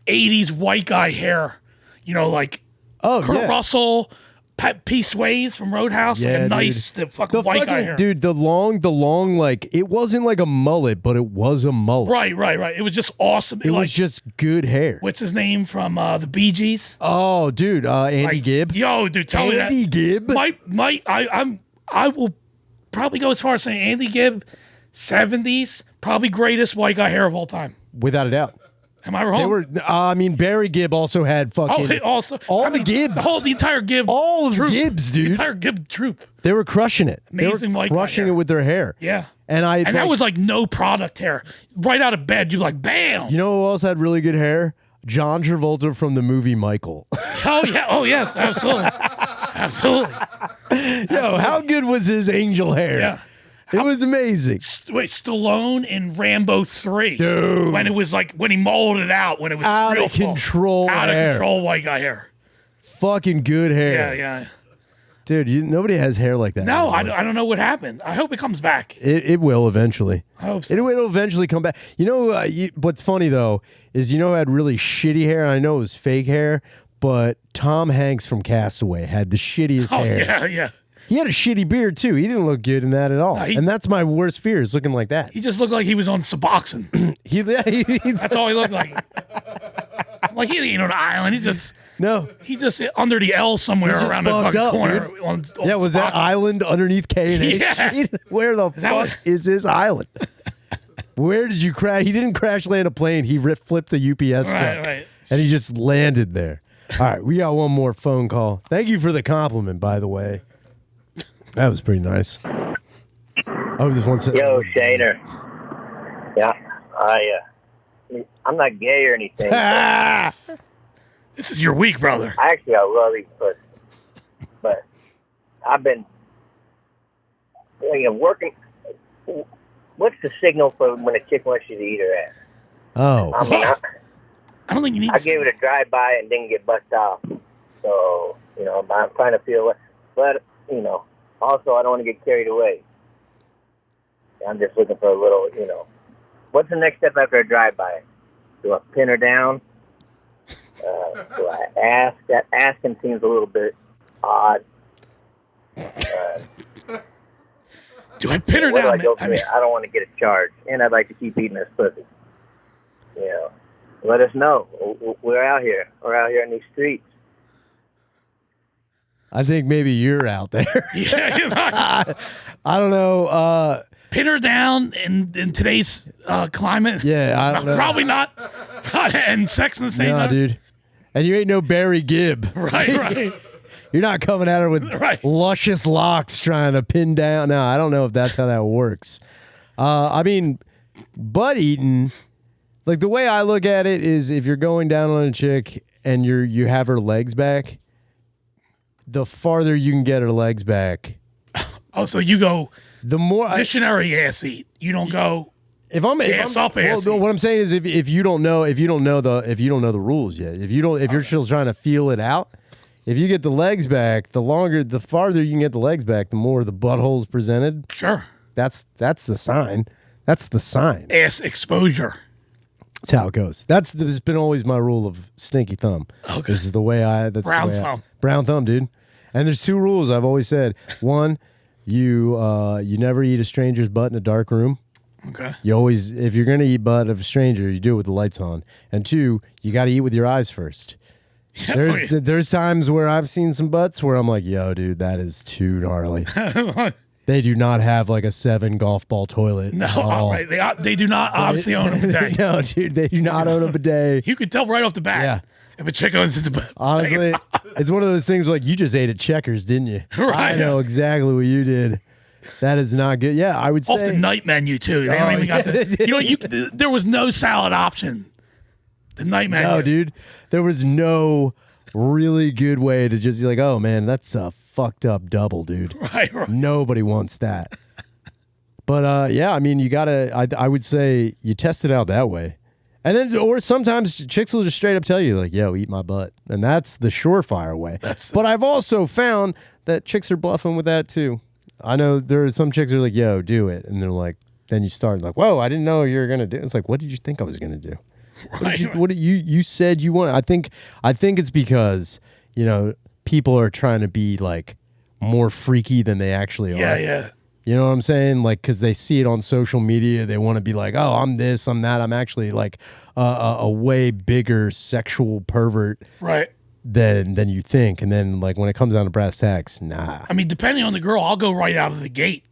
80s white guy hair. You know, like Kurt Russell, P. Swayze from Roadhouse. Yeah, like a nice fucking white guy hair. Dude, the long, like, it wasn't like a mullet, but it was a mullet. Right. It was just awesome. It was just good hair. What's his name from the Bee Gees? Oh, dude, Andy Gibb. Yo, dude, tell me that. Andy Gibb? I will probably go as far as saying Andy Gibb, 70s, probably greatest white guy hair of all time. Without a doubt. Am I wrong? They were. Barry Gibb also had fucking. The Gibbs. The entire Gibb. All of Gibbs, dude. The entire Gibb troop. They were crushing it. Amazing white guy crushing it with their hair. Yeah. And that was like no product hair. Right out of bed, you're like, bam. You know who else had really good hair? John Travolta from the movie Michael. Oh yeah. Oh yes. Absolutely. Absolutely. Yo, how good was his angel hair? Yeah. It was amazing. Wait, Stallone in Rambo 3. Dude. When he molded it out, when it was out of control white guy hair. Fucking good hair. Yeah. Dude, nobody has hair like that. No, I don't know what happened. I hope it comes back. It will eventually. I hope so. It will eventually come back. You know, what's funny though, is who had really shitty hair. I know it was fake hair, but Tom Hanks from Castaway had the shittiest hair. Yeah. He had a shitty beard too. He didn't look good in that at all. And that's my worst fear, is looking like that. He just looked like he was on Suboxone. That's all he looked like. Like he ain't on an island. He's just under the L somewhere around the fucking corner. On was that island underneath K&H? Yeah. Where the fuck is this island? Where did you crash? He didn't crash land a plane. He flipped a UPS truck. Right. And he just landed there. All right, we got one more phone call. Thank you for the compliment, by the way. That was pretty nice. Yo, Shaner. Yeah, I'm not gay or anything. This is your week, brother. Actually, I love eating pussy. But I've been working. What's the signal for when a chick wants you to eat her ass? Oh. I don't think you need I gave it a drive-by and didn't get bucked off. So, I'm trying to feel it. But, also, I don't want to get carried away. I'm just looking for a little, What's the next step after a drive-by? Do I pin her down? Do I ask? That asking seems a little bit odd. Do I pin her down? I don't want to get a charge, and I'd like to keep eating this pussy. Let us know. We're out here. We're out here in these streets. I think maybe you're out there. Yeah, I don't know. Pin her down in today's climate. Yeah, I don't know. Probably not. And sex in the same time. Dude. And you ain't no Barry Gibb. Right. You're not coming at her with luscious locks trying to pin down. No, I don't know if that's how that works. I mean, butt eating, like the way I look at it is if you're going down on a chick and you have her legs back, the farther you can get her legs back. Oh, so you go the more missionary ass eat. You don't go ass up ass eat. What I'm saying is if you don't know the rules yet, if you're still trying to feel it out, if you get the legs back, the farther you can get the legs back, the more the butthole's presented. Sure. That's the sign. That's the sign. Ass exposure. That's how it goes. That's been always my rule of stinky thumb. Okay. This is the way Brown thumb. Brown thumb, dude. And there's 2 rules I've always said. One, you never eat a stranger's butt in a dark room. Okay. You always, if you're gonna eat butt of a stranger, you do it with the lights on. And 2, you got to eat with your eyes first. Yeah, There's times where I've seen some butts where I'm like, yo, dude, that is too gnarly. They do not have like a 7 golf ball toilet. No, right. They do not obviously own a bidet. No, dude, they do not own a bidet. You could tell right off the bat. Yeah. If a chick owns its butt. Honestly, it's one of those things like you just ate at Checkers, didn't you? Right. I know exactly what you did. That is not good. Yeah, I would say. Off the night menu, too. They don't even got the, there was no salad option. The night menu. No, dude. There was no really good way to just be like, oh, man, that's a fucked up double, dude. Right. Nobody wants that. But, yeah, I mean, you got to, I would say you test it out that way. And then, or sometimes chicks will just straight up tell you, like, yo, eat my butt. And that's the surefire way. But I've also found that chicks are bluffing with that, too. I know there are some chicks who are like, yo, do it. And they're like, then you start like, whoa, I didn't know you were going to do it. It's like, what did you think I was going to do? Right. What did you said you want? I think it's because, you know, people are trying to be like more freaky than they actually are. Yeah. You know what I'm saying? Like, because they see it on social media. They want to be like, oh, I'm this, I'm that. I'm actually like a way bigger sexual pervert. Right. Than you think. And then like when it comes down to brass tacks, nah. I mean, depending on the girl, I'll go right out of the gate.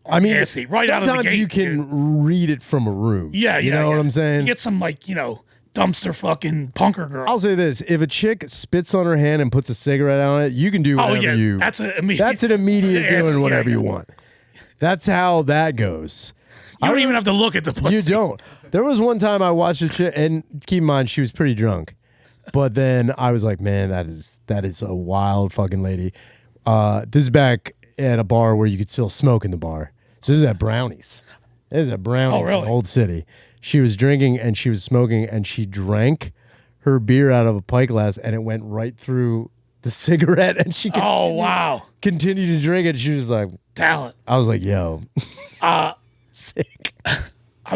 I mean, right out of the gate. Sometimes you can read it from a room. Yeah, You know what I'm saying? You get some like, dumpster fucking punker girl. I'll say this. If a chick spits on her hand and puts a cigarette on it, you can do whatever you... That's an immediate doing whatever you want. That's how that goes. You don't even have to look at the pussy. You don't. There was one time I watched a chick, and keep in mind, she was pretty drunk. But then I was like, man, that is a wild fucking lady. This is back at a bar where you could still smoke in the bar. So this is at Brownies. This is at Brownies in Old City. She was drinking and she was smoking and she drank her beer out of a pint glass and it went right through the cigarette and she continued to drink it. She was like, talent. I was like, yo. Sick. I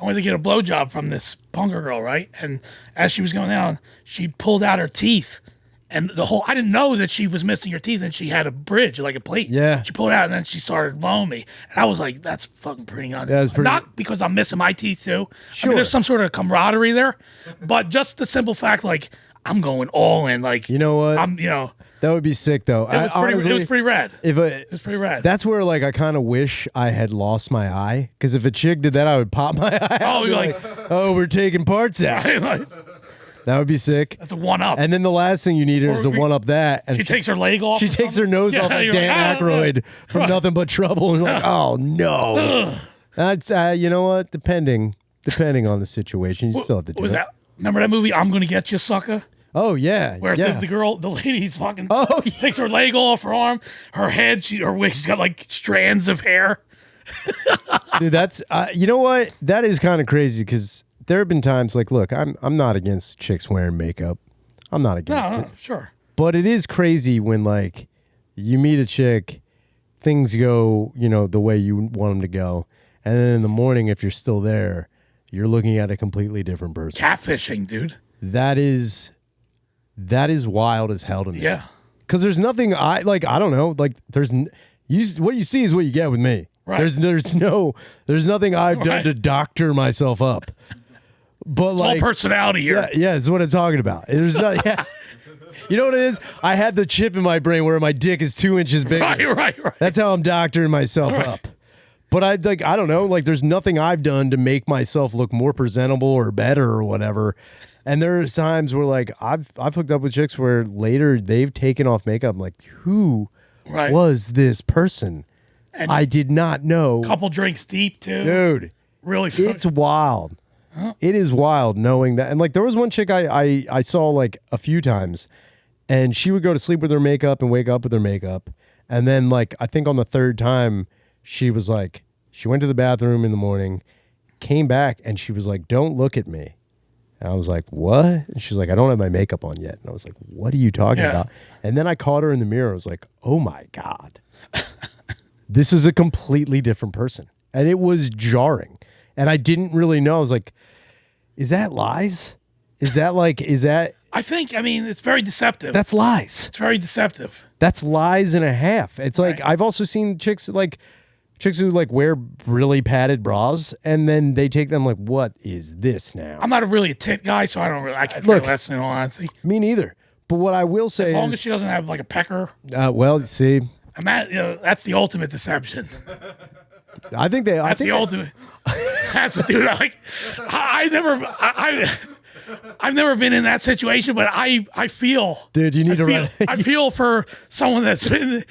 wanted to get a blowjob from this punker girl, right? And as she was going down, she pulled out her teeth. And I didn't know that she was missing her teeth and she had a bridge, like a plate. Yeah. She pulled it out and then she started blowing me. And I was like, that's fucking pretty on. Yeah, Not because I'm missing my teeth too. Sure. I mean, there's some sort of camaraderie there. But just the simple fact, like, I'm going all in. Like, you know what? That would be sick though. It was pretty rad. It was pretty rad. That's where like I kind of wish I had lost my eye. Because if a chick did that, I would pop my eye. Oh, you're like, oh, we're taking parts out. That would be sick. That's a one-up. And then the last thing you need is to one-up that. And she takes her leg off. She takes her nose off like Dan Aykroyd from Nothing But Trouble. And you're like, oh, no. That's, you know what? Depending on the situation, you still have to do it. Remember that movie, I'm Gonna Get You, Sucker? Oh, yeah. Where the lady's fucking takes her leg off, her arm, her head, her wig, she's got like strands of hair. Dude, that's, you know what? That is kind of crazy because there have been times like, look, I'm not against chicks wearing makeup. I'm not against it. Sure. But it is crazy when like you meet a chick, things go, the way you want them to go. And then in the morning, if you're still there, you're looking at a completely different person. Catfishing, dude. That is wild as hell to me. Yeah. Because there's nothing I don't know. Like what you see is what you get with me. Right. There's nothing I've done to doctor myself up. But it's like all personality here. Yeah, it's what I'm talking about. There's not. Yeah. You know what it is? I had the chip in my brain where my dick is 2 inches bigger. Right. That's how I'm doctoring myself up. But I don't know. Like, there's nothing I've done to make myself look more presentable or better or whatever. And there's times where like I've hooked up with chicks where later they've taken off makeup. I'm like, who was this person? And I did not know. Couple drinks deep too, dude. Really, it's wild. Huh? It is wild knowing that. And like there was one chick I saw like a few times, and she would go to sleep with her makeup and wake up with her makeup, and then like I think on the third time she was like she went to the bathroom in the morning, came back, and she was like, "Don't look at me." And I was like, what? And she's like, I don't have my makeup on yet. And I was like, what are you talking about? And then I caught her in the mirror. I was like, oh my God. This is a completely different person. And it was jarring. And I didn't really know. I was like, is that lies? Is that? I think, it's very deceptive. That's lies. It's very deceptive. That's lies and a half. It's like, I've also seen chicks who like wear really padded bras and then they take them like, what is this now? I'm not really a tit guy, so I could care less in all honesty. Me neither. But what I will say as long as she doesn't have like a pecker. Well, see. And that's the ultimate deception. I think that's the ultimate. That's the dude. I've never been in that situation, but I feel. Dude, you need to run. I feel for someone that's been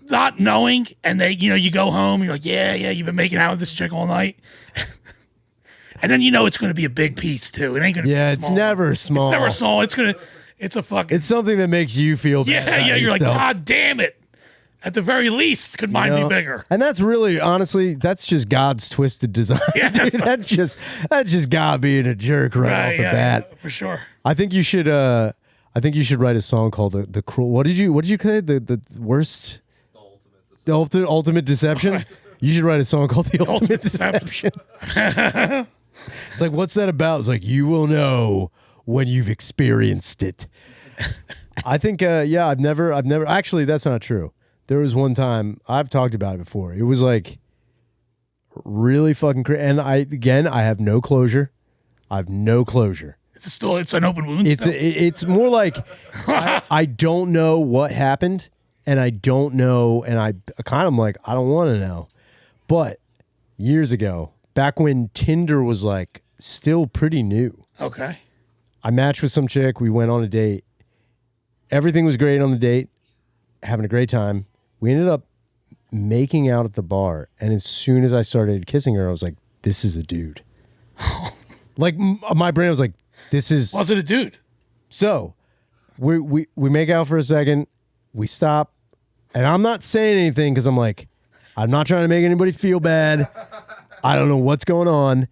not knowing, and they, you go home, you're like, yeah, you've been making out with this chick all night, and then it's going to be a big piece too. It ain't going to. Yeah, be it's never small. It's never small. It's a fucking. It's something that makes you feel bad. Yeah. You're like, God damn it. At the very least, could mine be bigger? And that's really, honestly, that's just God's twisted design. Yeah, that's just God being a jerk right off the bat. For sure. I think you should write a song called the cruel. What did you say? The worst. The ultimate deception. You should write a song called the ultimate deception. It's like, what's that about? It's like, you will know when you've experienced it. I think, I've never. Actually, that's not true. There was one time, I've talked about it before. It was like really fucking crazy. And I have no closure. It's an open wound. It's more like I don't know what happened, and I don't know, and I kind of like, I don't want to know. But years ago, back when Tinder was like still pretty new. Okay. I matched with some chick. We went on a date. Everything was great on the date, having a great time. We ended up making out at the bar, and as soon as I started kissing her, I was like, this is a dude. Like, my brain was like, this is... Was it a dude? So, we make out for a second, we stop, and I'm not saying anything because I'm like, I'm not trying to make anybody feel bad. I don't know what's going on.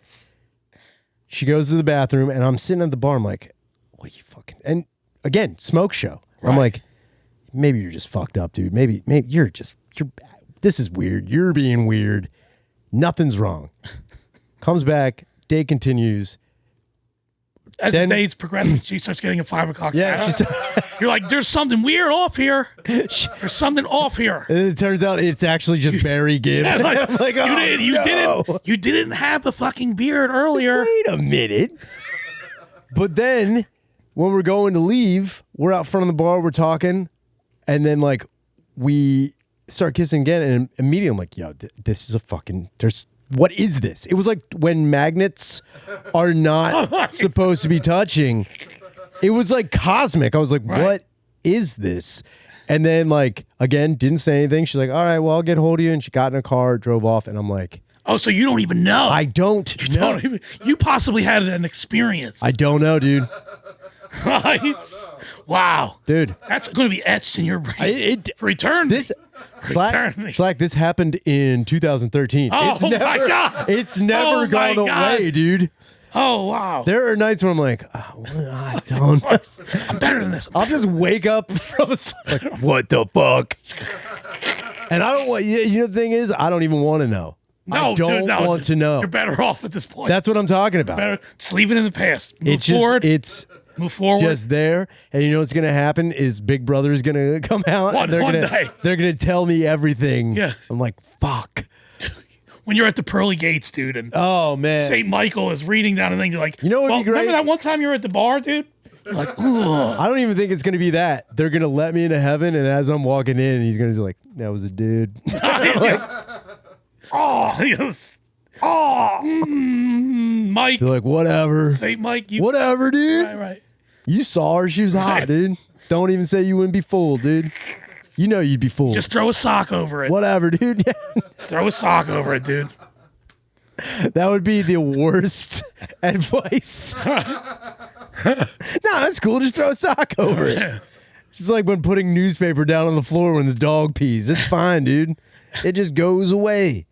She goes to the bathroom, and I'm sitting at the bar, I'm like, what are you fucking... And again, smoke show. Right. I'm like... Maybe you're just fucked up, dude. Maybe you're this is weird. You're being weird. Nothing's wrong. Comes back. Day continues. As the day's progressing, she starts getting a 5 o'clock. Yeah. You're like, there's something weird off here. There's something off here. And it turns out it's actually just Barry Gibb. Yeah, like, you didn't have the fucking beard earlier. Wait a minute. But then when we're going to leave, we're out front of the bar, we're talking. And then, like, we start kissing again, and immediately I'm like, yo, this is a fucking, what is this? It was like when magnets are not supposed to be touching. It was like cosmic. I was like, what is this? And then, like, again, didn't say anything. She's like, all right, well, I'll get hold of you. And she got in a car, drove off, and I'm like, oh, so you don't even know. I don't know. You possibly had an experience. I don't know, dude. Wow, dude, that's going to be etched in your brain for eternity. Shlak, this happened in 2013. Oh, my God. It's never gone away, dude. Oh, wow. There are nights where I'm like, I don't. I'm better than this. I'll just wake up from like, what the fuck? And I don't want. The thing is, I don't even want to know. No, I don't want to know. You're better off at this point. That's what I'm talking about. Just leave it in the past. Move forward. Move forward. Just there. And you know what's going to happen is Big Brother is going to come out. One day. They're going to tell me everything. Yeah. I'm like, fuck. When you're at the pearly gates, dude, and oh, man, St. Michael is reading down and things, you're like, you know what would be great? Remember that one time you were at the bar, dude? You're like, ugh. I don't even think it's going to be that. They're going to let me into heaven, and as I'm walking in, he's going to be like, that was a dude. Like, oh, yes. Oh, Mike. They're like, whatever. St. Mike. Whatever, dude. Right. You saw her. She was hot, dude. Don't even say you wouldn't be fooled, dude. You know you'd be fooled. Just throw a sock over it. Whatever, dude. Just throw a sock over it, dude. That would be the worst advice. No, that's cool. Just throw a sock over it. It's like when putting newspaper down on the floor when the dog pees. It's fine, dude. It just goes away.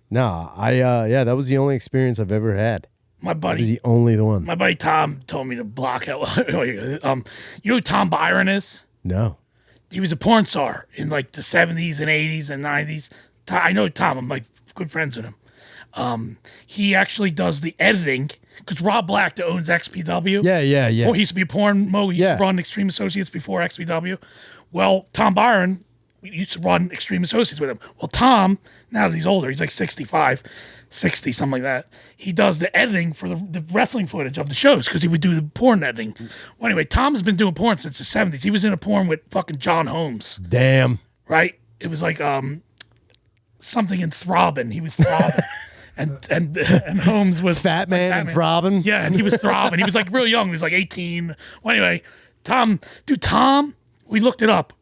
Nah, that was the only experience I've ever had. My buddy. Is he only the one? My buddy Tom told me to block out. You know who Tom Byron is? No. He was a porn star in like the 70s and 80s and 90s. I know Tom. I'm like good friends with him. He actually does the editing because Rob Black, that owns XPW. Yeah. He used to be a porn mo. He used to run Extreme Associates before XPW. Well, Tom Byron used to run Extreme Associates with him. Well, Tom, now that he's older, he's like 65, 60, something like that. He does the editing for the wrestling footage of the shows because he would do the porn editing. Well, anyway, Tom's been doing porn since the 70s. He was in a porn with fucking John Holmes. Damn. Right? It was like something in throbbing. He was throbbing. and Holmes was Fat man and throbbing. Yeah, and he was throbbing. He was like real young. He was like 18. Well, anyway, Tom, we looked it up.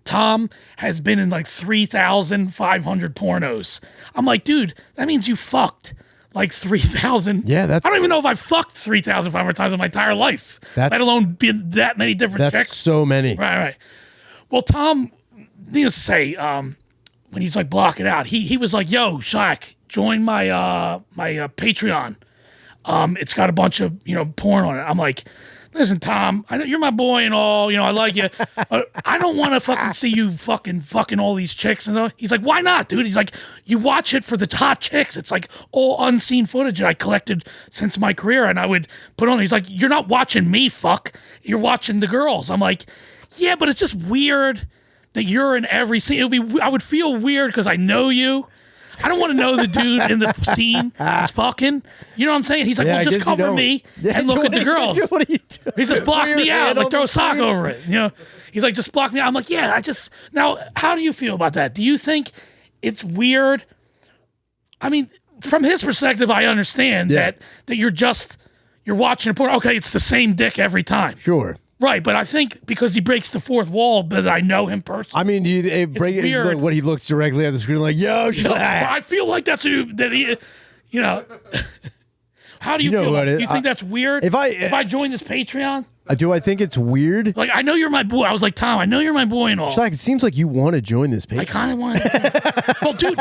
Tom has been in like 3,500 pornos. I'm like, dude, that means you fucked like 3,000. Yeah, I don't even know if I fucked 3,500 times in my entire life, let alone been that many different chicks. That's so many. Right. Well, Tom, needless to say, when he's like blocking out, he was like, yo, Shlak, join my Patreon. It's got a bunch of, porn on it. I'm like, listen, Tom, I know you're my boy and all, I like you. I don't want to fucking see you fucking all these chicks. And all. He's like, why not, dude? He's like, you watch it for the hot chicks. It's like all unseen footage that I collected since my career. And I would put on. He's like, you're not watching me, fuck. You're watching the girls. I'm like, yeah, but it's just weird that you're in every scene. I would feel weird because I know you. I don't want to know the dude in the scene that's fucking. You know what I'm saying? He's like, well, just cover me and look at the girls. What are you doing? He's just block me out, like throw a sock over it. He's like, just block me out. I'm like, yeah, now, how do you feel about that? Do you think it's weird? I mean, from his perspective, I understand that you're watching a porn. Okay, it's the same dick every time. Sure. Right, but I think because he breaks the fourth wall, that I know him personally. I mean, like what he looks directly at the screen like, yo, I feel like that's that he, How do you feel? Do you think that's weird? If I join this Patreon? Do I think it's weird? Like, I know you're my boy. I was like, Tom, I know you're my boy and all. Shlak, it seems like you want to join this Patreon. I kind of want to. Well, dude,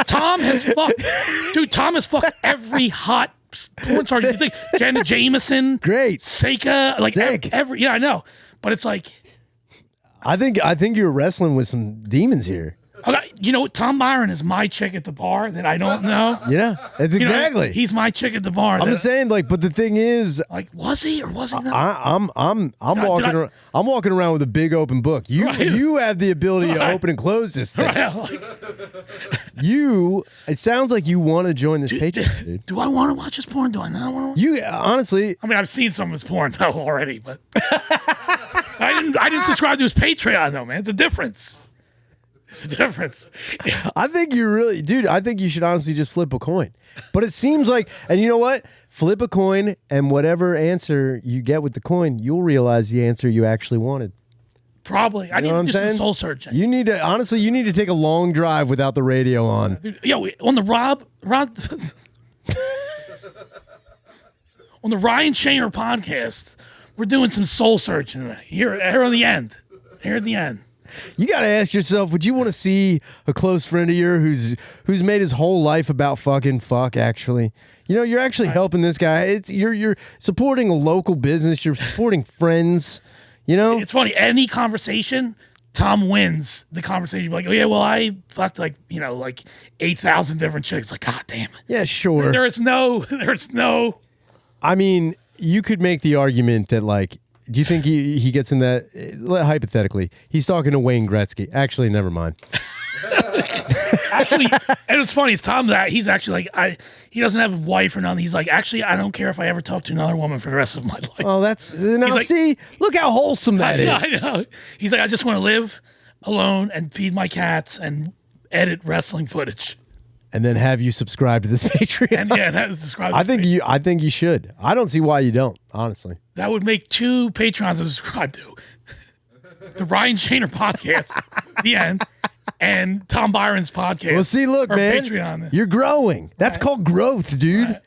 Tom has fucked every hot porn star you think. Jenna Jameson, great, Seika, like every I know, but it's like, I think you're wrestling with some demons here. Okay, Tom Byron is my chick at the bar that I don't know. Yeah, that's exactly. He's my chick at the bar. I'm just saying, but the thing is, was he or was he not? I'm walking around with a big open book. You have the ability to open and close this thing. Right. It sounds like you want to join this Patreon, dude. Do I want to watch his porn? Do I not want to? You honestly, I mean, I've seen some of his porn though already, but I didn't subscribe to his Patreon though, man. It's a difference. It's a difference. I think I think you should honestly just flip a coin. But it seems like, and you know what? Flip a coin, and whatever answer you get with the coin, you'll realize the answer you actually wanted. Probably. I need to do some soul searching. You need to take a long drive without the radio on. Dude, on the on the Ryan Shaner podcast, we're doing some soul searching tonight. Here at the end. Here at the end. You got to ask yourself, would you want to see a close friend of yours who's made his whole life about fuck actually? You're actually helping this guy. You're supporting a local business, you're supporting friends, It's funny, any conversation, Tom wins the conversation. You're like, oh yeah, well I fucked like 8,000 different chicks. Like, god damn it. Yeah, sure. There's no I mean, you could make the argument that do you think he gets in that? Hypothetically, he's talking to Wayne Gretzky. Actually, never mind. Actually, and it's funny. It's Tom that he's actually he doesn't have a wife or nothing. He's like, actually, I don't care if I ever talk to another woman for the rest of my life. Oh, look how wholesome that is. I know. He's like, I just want to live alone and feed my cats and edit wrestling footage. And then have you subscribe to this Patreon? And that is subscribe. I think you should. I don't see why you don't. Honestly, that would make 2 Patrons to subscribe to the Ryan Shaner podcast, the end, and Tom Byron's podcast. Well, see, look, man, Patreon. You're growing. That's called growth, dude. Right.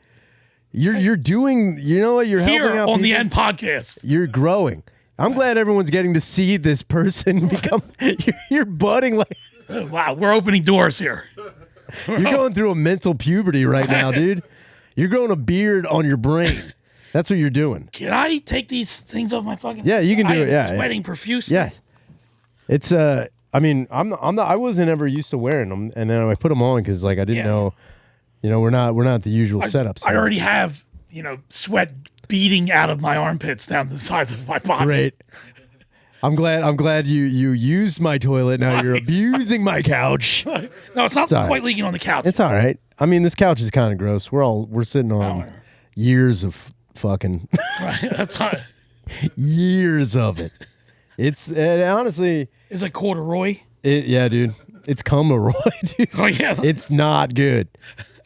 You're doing. You know what? You're here helping out on people. the end podcast. You're growing. I'm glad everyone's getting to see this person become. You're budding like. Wow, we're opening doors here. You're going through a mental puberty right now, dude. You're growing a beard on your brain. That's what you're doing. Can I take these things off my fucking? Yeah, you can do it. Yeah, sweating profusely. Yeah, it's I mean, I'm not. I wasn't ever used to wearing them, and then I put them on because like I didn't know. You know, we're not the usual setups. I already have sweat beating out of my armpits down the sides of my body. Great. I'm glad you used my toilet. Now you're abusing my couch. No, it's not quite leaking on the couch. It's all right. I mean, this couch is kind of gross. We're sitting on years of fucking. Right. That's hot. Years of it. It honestly. Is it corduroy? Yeah, dude. It's Roy, dude. Oh yeah. It's not good.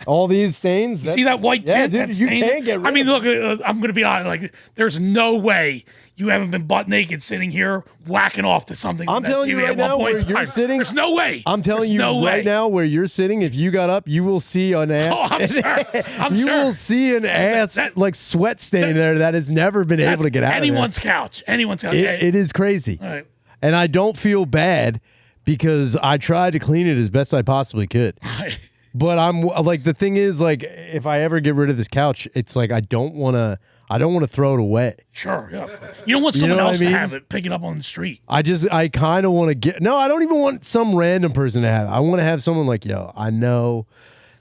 All these stains. See that white tint? Yeah, dude. You can't get rid I mean, of look. I'm gonna be honest. Like, there's no way you haven't been butt naked sitting here whacking off to something. I'm telling you right now, where you're sitting. There's no way. I'm telling you right now, where you're sitting. If you got up, you will see an ass. Oh, I'm sure. You will see an ass like sweat stain there that has never been able to get out. Anyone's couch. Anyone's couch. It is crazy. All right. And I don't feel bad because I tried to clean it as best I possibly could. Right. But I'm like, the thing is, like, if I ever get rid of this couch, it's like I don't want to throw it away. Sure, yeah. You don't want someone else to have it, pick it up on the street. I kind of want to get. No, I don't even want some random person to have it. I want to have someone like, yo, I know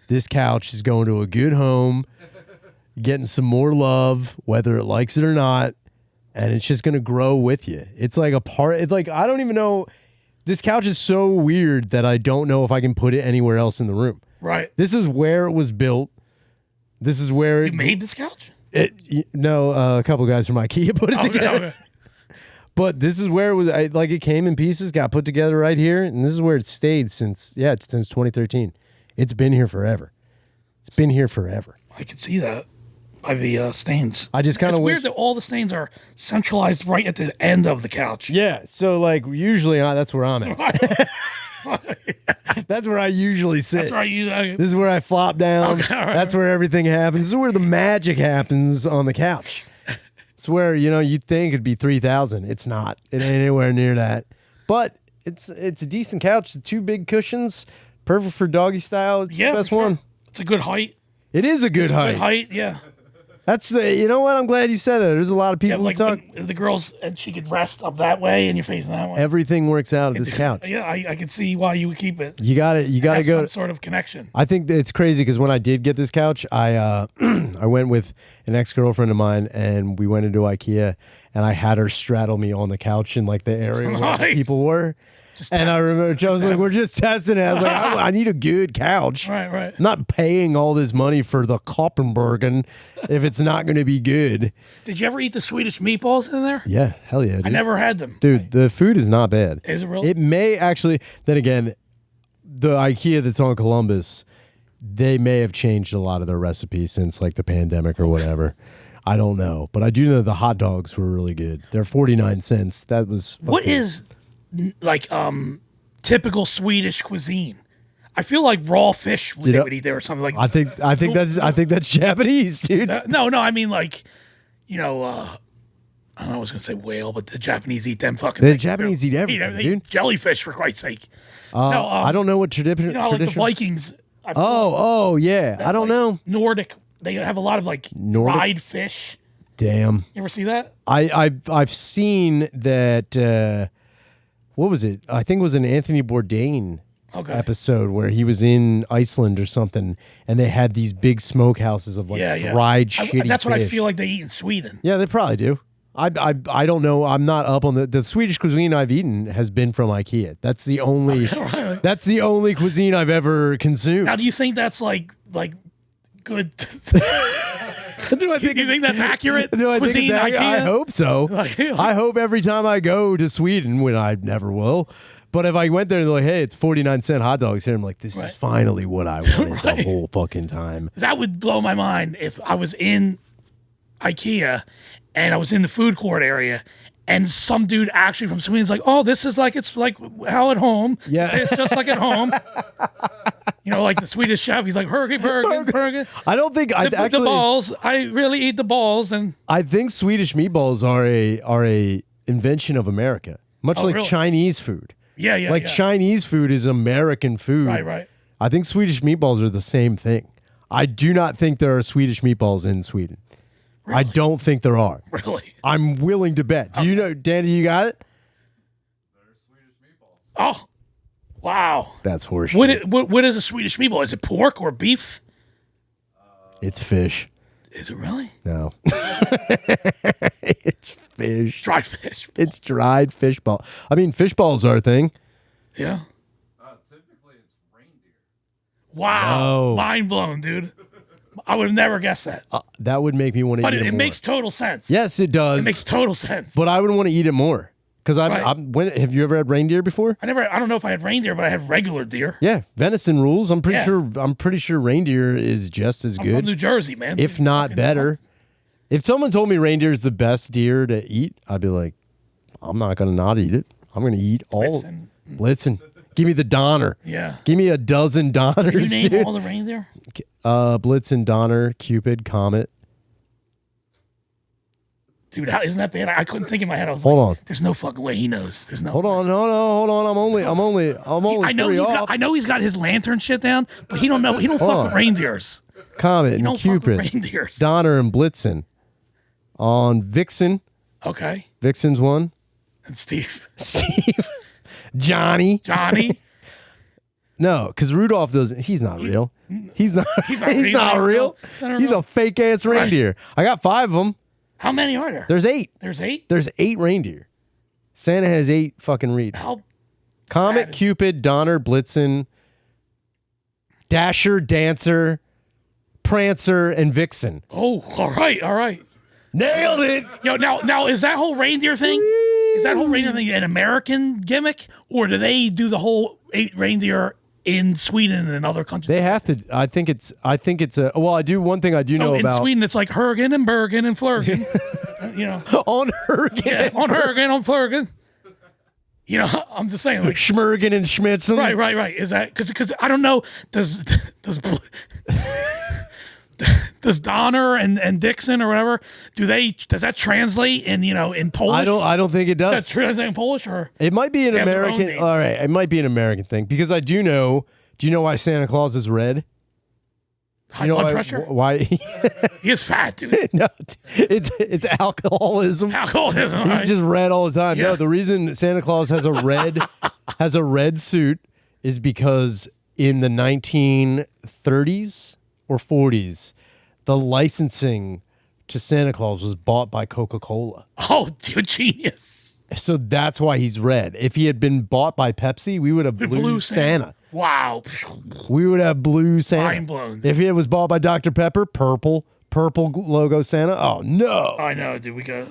this couch is going to a good home, getting some more love, whether it likes it or not, and it's just going to grow with you. It's like a part. It's like, I don't even know. This couch is so weird that I don't know if I can put it anywhere else in the room. Right. This is where it was built. This is where you made this couch? No, a couple guys from IKEA put it together. Okay. But this is where it was. Like, it came in pieces, got put together right here, and this is where it stayed since 2013. It's been here forever. It's been here forever. I can see that by the stains. I just kind of weird that all the stains are centralized right at the end of the couch. Yeah. So like usually that's where I'm at. That's where I usually sit. That's where This is where I flop down. Okay, right. That's where everything happens. This is where the magic happens on the couch. It's where, you'd think it'd be 3,000. It's not. It ain't anywhere near that. But it's a decent couch. The 2 big cushions, perfect for doggy style. It's the best one. It's a good height. It is a good height. Good height, yeah. That's you know what? I'm glad you said that. There's a lot of people who talk. The girls, and she could rest up that way and you're facing that one. Everything works out of this couch. Yeah, I can see why you would keep it. You got to go. Some sort of connection. I think it's crazy because when I did get this couch, I I went with an ex-girlfriend of mine and we went into IKEA and I had her straddle me on the couch in like the area where the people were. And I remember Joe was like, we're just testing it. I was like, I need a good couch. Right. I'm not paying all this money for the Koppenbergen if it's not going to be good. Did you ever eat the Swedish meatballs in there? Yeah, hell yeah, dude. I never had them. Dude, the food is not bad. Is it really? It may actually, then again, the IKEA that's on Columbus, they may have changed a lot of their recipes since like the pandemic or whatever. I don't know. But I do know the hot dogs were really good. They're 49 cents. That was What is like typical Swedish cuisine? I feel like raw fish they would eat there or something like. I think that's Japanese, dude. No, I mean like, I don't know. I was gonna say whale, but the Japanese eat them fucking. The Japanese eat everything, dude. Eat jellyfish for Christ's sake. I don't know what tradition. Like the Vikings. Oh yeah. I don't know. Nordic. They have a lot of like dried fish. Damn. You ever see that? I've seen that. What was it? I think it was an Anthony Bourdain episode where he was in Iceland or something, and they had these big smokehouses of like dried shitty That's what fish. I feel like they eat in Sweden. Yeah, they probably do. I don't know. I'm not up on the Swedish cuisine I've eaten has been from IKEA. That's the only that's the only cuisine I've ever consumed. Now, do you think that's like good? You think that's accurate? Cuisine, IKEA? I hope so. I hope every time I go to Sweden, when I never will, but if I went there and they're like, hey, it's 49-cent hot dogs here, I'm like, this is finally what I wanted the whole fucking time. That would blow my mind if I was in IKEA and I was in the food court area and some dude actually from Sweden's like, oh, this is like, it's like how at home. Yeah. It's just like at home. Like the Swedish chef, he's like, Bergen. I don't think the balls. I really eat the balls. And I think Swedish meatballs are a invention of America, much like really? Chinese food. Yeah. Chinese food is American food. Right. I think Swedish meatballs are the same thing. I do not think there are Swedish meatballs in Sweden. Really? I don't think there are. Really? I'm willing to bet. Do you know, Danny, you got it? They're Swedish meatballs. Oh, wow. That's horseshit. What is a Swedish meatball? Is it pork or beef? It's fish. Is it really? No. It's fish. Dried fish. It's dried fish ball. I mean, fish balls are a thing. Yeah. Typically, it's reindeer. Wow. No. Mind blown, dude. I would have never guessed that. That would make me want to But eat it it more. makes total sense. Yes, it does. It makes total sense. But I would want to eat it more. Because Right. have you ever had reindeer before? I don't know if I had reindeer, but I had regular deer. Yeah, venison rules. I'm pretty Yeah. sure reindeer is just as I'm good, from New Jersey, man. if not Fucking better. nuts. If someone told me reindeer is the best deer to eat, I'd be like, I'm not going to not eat it. I'm going to eat all Blitzen. Blitzen. Give me the Donner. Yeah. Give me a dozen Donners, Can you name dude. all the reindeer? Blitzen, Donner, Cupid, Comet. Dude, isn't that bad? I couldn't think in my head. I was Hold like, on. there's no fucking way he knows. There's no Hold on, hold on. I'm only I know three he's off. got he's got his lantern shit down, but he don't know. He don't fuck on. with reindeers. Comet He and don't fuck with Cupid, reindeers. Donner and Blitzen. On Vixen, Okay. Vixen's one. And Steve. Steve, Johnny. Johnny. No, because Rudolph doesn't. He's not real. He's not. He's not real. He's a fake ass reindeer. I got 5 of them. How many are there? There's 8. There's 8? There's 8 reindeer. Santa has 8 fucking reindeer. How? Comet, sad. Cupid, Donner, Blitzen, Dasher, Dancer, Prancer, and Vixen. Oh, all right, all right. Nailed it. Yo, now is that whole reindeer thing? Is that whole reindeer thing an American gimmick, or do they do the whole 8 reindeer in Sweden and other countries? They have to. I think it's a. Well, I do. One thing I do know in about Sweden, it's like Hergen and Bergen and Flurgen. You know, on Hergen, yeah, on Hergen, on Flurgen. You know, I'm just saying, like, Schmergen and Schmitzen. right. Is that because I don't know? Does Donner and Dixon or whatever does that translate in Polish? I don't think it does. Does that translate in Polish or? It might be an They have their own American. names. All right, it might be an American thing because I do know. Do you know why Santa Claus is red? High You know blood why, pressure? Why? He is fat, dude. No, it's alcoholism. Alcoholism. He's Right? just red all the time. Yeah. No, the reason Santa Claus has a red suit is because in the 1930s or 40s, the licensing to Santa Claus was bought by Coca-Cola. Oh, dude, genius. So that's why he's red. If he had been bought by Pepsi, we would have blue Santa. Wow. We would have blue Santa. Mind blown. If it was bought by Dr. Pepper, purple logo Santa. Oh no. I know, dude. We got.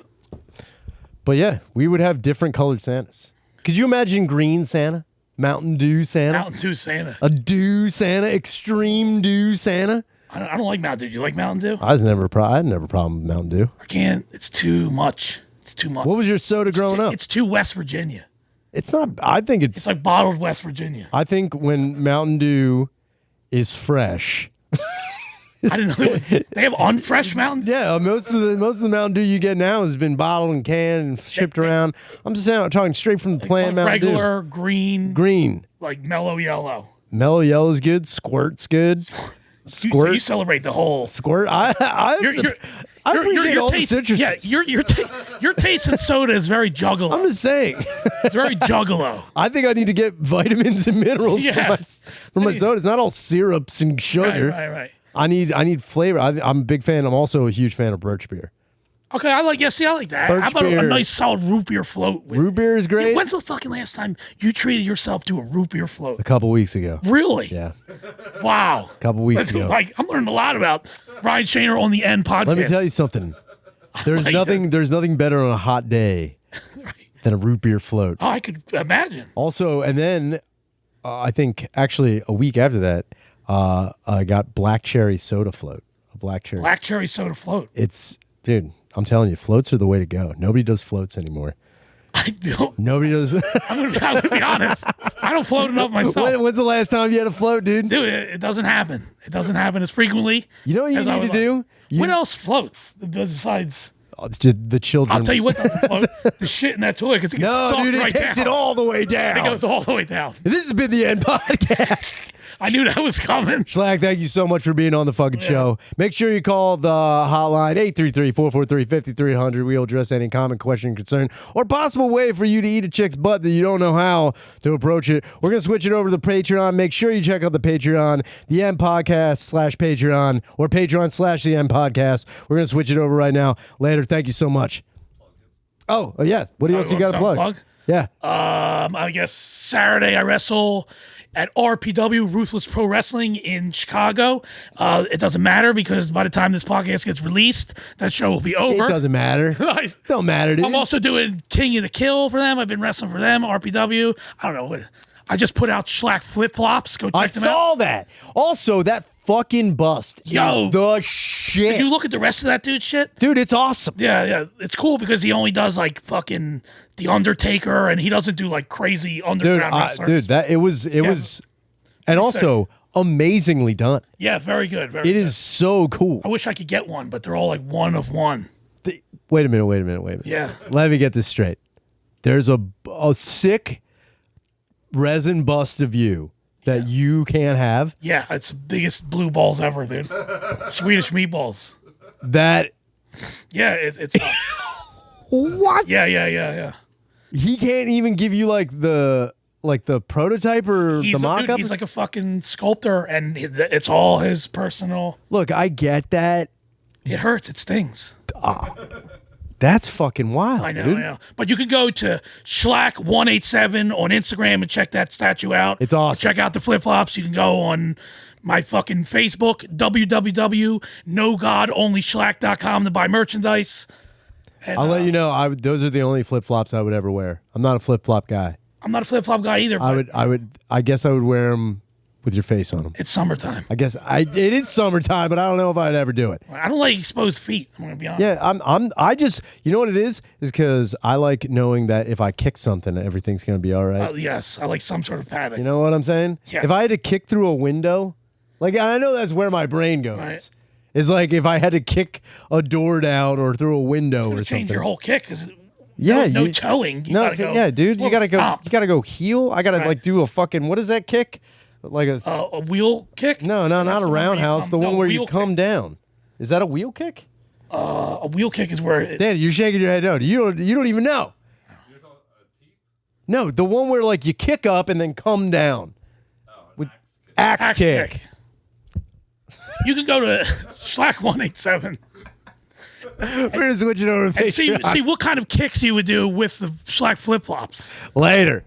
But yeah, we would have different colored Santas. Could you imagine green Santa? Mountain Dew Santa? Mountain Dew Santa. A Dew Santa? Extreme Dew Santa? I don't like Mountain Dew. Do you like Mountain Dew? I had never a problem with Mountain Dew. I can't. It's too much. It's too much. What was your soda growing up? It's too West Virginia. It's not. I think It's like bottled West Virginia. I think when Mountain Dew is fresh. I didn't know they have unfresh Mountain Dew. Yeah, most of the Mountain Dew you get now has been bottled and canned and shipped around. I'm just saying, I'm talking straight from the plant. Like Mountain regular green, Dew. Green, like mellow yellow. mellow yellow is good. Squirt's good. So Squirt. you celebrate the whole. Squirt. I appreciate all the citruses. Yeah, your taste in soda is very juggalo. I'm just saying. It's very juggalo. I think I need to get vitamins and minerals Yeah. from my soda. It's not all syrups and sugar. Right. I need flavor. I'm a big fan. I'm also a huge fan of birch beer. Okay, I like that. Birch How about a beer. nice solid root beer float? Root beer is great. When's the fucking last time you treated yourself to a root beer float? A couple weeks ago. Really? Yeah, Wow. a couple weeks ago. Like, I'm learning a lot about Ryan Shaner on the End podcast. Let me tell you something. There's like nothing. There's nothing better on a hot day than a root beer float. Oh, I could imagine. Also, and then I think actually a week after that, I got black cherry soda float. A black cherry. Black cherry soda float. It's dude. I'm telling you, floats are the way to go. Nobody does floats anymore. I don't. Nobody does. I'm gonna be honest. I don't float enough myself. When's the last time you had a float, dude? Dude, it doesn't happen. It doesn't happen as frequently. You know what you as I need to would do? like. You- What else floats besides? Oh, the children. I'll tell you what doesn't float. The shit in that toilet gets No, sucked dude, it right takes down. it all the way It down. goes all the way down. This has been the End Podcast. I knew that was coming. Shlak, thank you so much for being on the fucking show. Make sure you call the hotline 833-443-5300. We'll address any common question, concern, or possible way for you to eat a chick's butt that you don't know how to approach it. We're going to switch it over to the Patreon. Make sure you check out the Patreon, the M Podcast /Patreon, or Patreon /the M Podcast. We're going to switch it over right now. Later. Thank you so much. Oh, yeah. What else you got to plug? Yeah. I guess Saturday I wrestle at RPW, Ruthless Pro Wrestling in Chicago. It doesn't matter because by the time this podcast gets released, that show will be over. It doesn't matter. Don't matter, dude. I'm also doing King of the Kill for them. I've been wrestling for them, RPW. I don't know. I just put out Shlak flip-flops. Go check them out. I saw that. Also, that fucking bust is the shit. Did you look at the rest of that dude's shit? Dude, it's awesome. Yeah. It's cool because he only does like fucking The Undertaker and he doesn't do like crazy underground wrestlers. Dude, it was, and also amazingly done. Yeah, very good. It is so cool. I wish I could get one, but they're all like one of one. Wait a minute. Yeah. Let me get this straight. There's a sick resin bust of you that you can't have. Yeah, it's the biggest blue balls ever, dude. Swedish meatballs. That. Yeah, it's What? Yeah. He can't even give you like the prototype or the mock-up? He's like a fucking sculptor, and it's all his personal. Look, I get that. It hurts. It stings. That's fucking wild. I know, dude. I know. But you can go to Shlak187 on Instagram and check that statue out. It's awesome. Check out the flip-flops. You can go on my fucking Facebook, www.nogodonlyshlak.com to buy merchandise. And, I'll let you know. Those are the only flip-flops I would ever wear. I'm not a flip-flop guy. I'm not a flip-flop guy either. I guess I would wear them with your face on them. It's summertime. I guess it is summertime, but I don't know if I'd ever do it. I don't like exposed feet. I'm gonna be honest. Yeah, I just, you know what it is because I like knowing that if I kick something, everything's gonna be all right. Yes, I like some sort of padding. You know what I'm saying? Yes. If I had to kick through a window, like I know that's where my brain goes. Right. It's like if I had to kick a door down or through a window or something. Change your whole kick because no towing. Yeah, dude, you gotta go. You gotta go heel. I gotta like do a fucking what is that kick? Like a wheel kick? No, not a roundhouse. The one where you come down. Is that a wheel kick? A wheel kick is where. Danny, you're shaking your head. No, you don't even know. No, the one where like you kick up and then come down. With axe kick. You can go to Shlak187. We're gonna switch it over to and see what kind of kicks you would do with the Shlak flip flops. Later.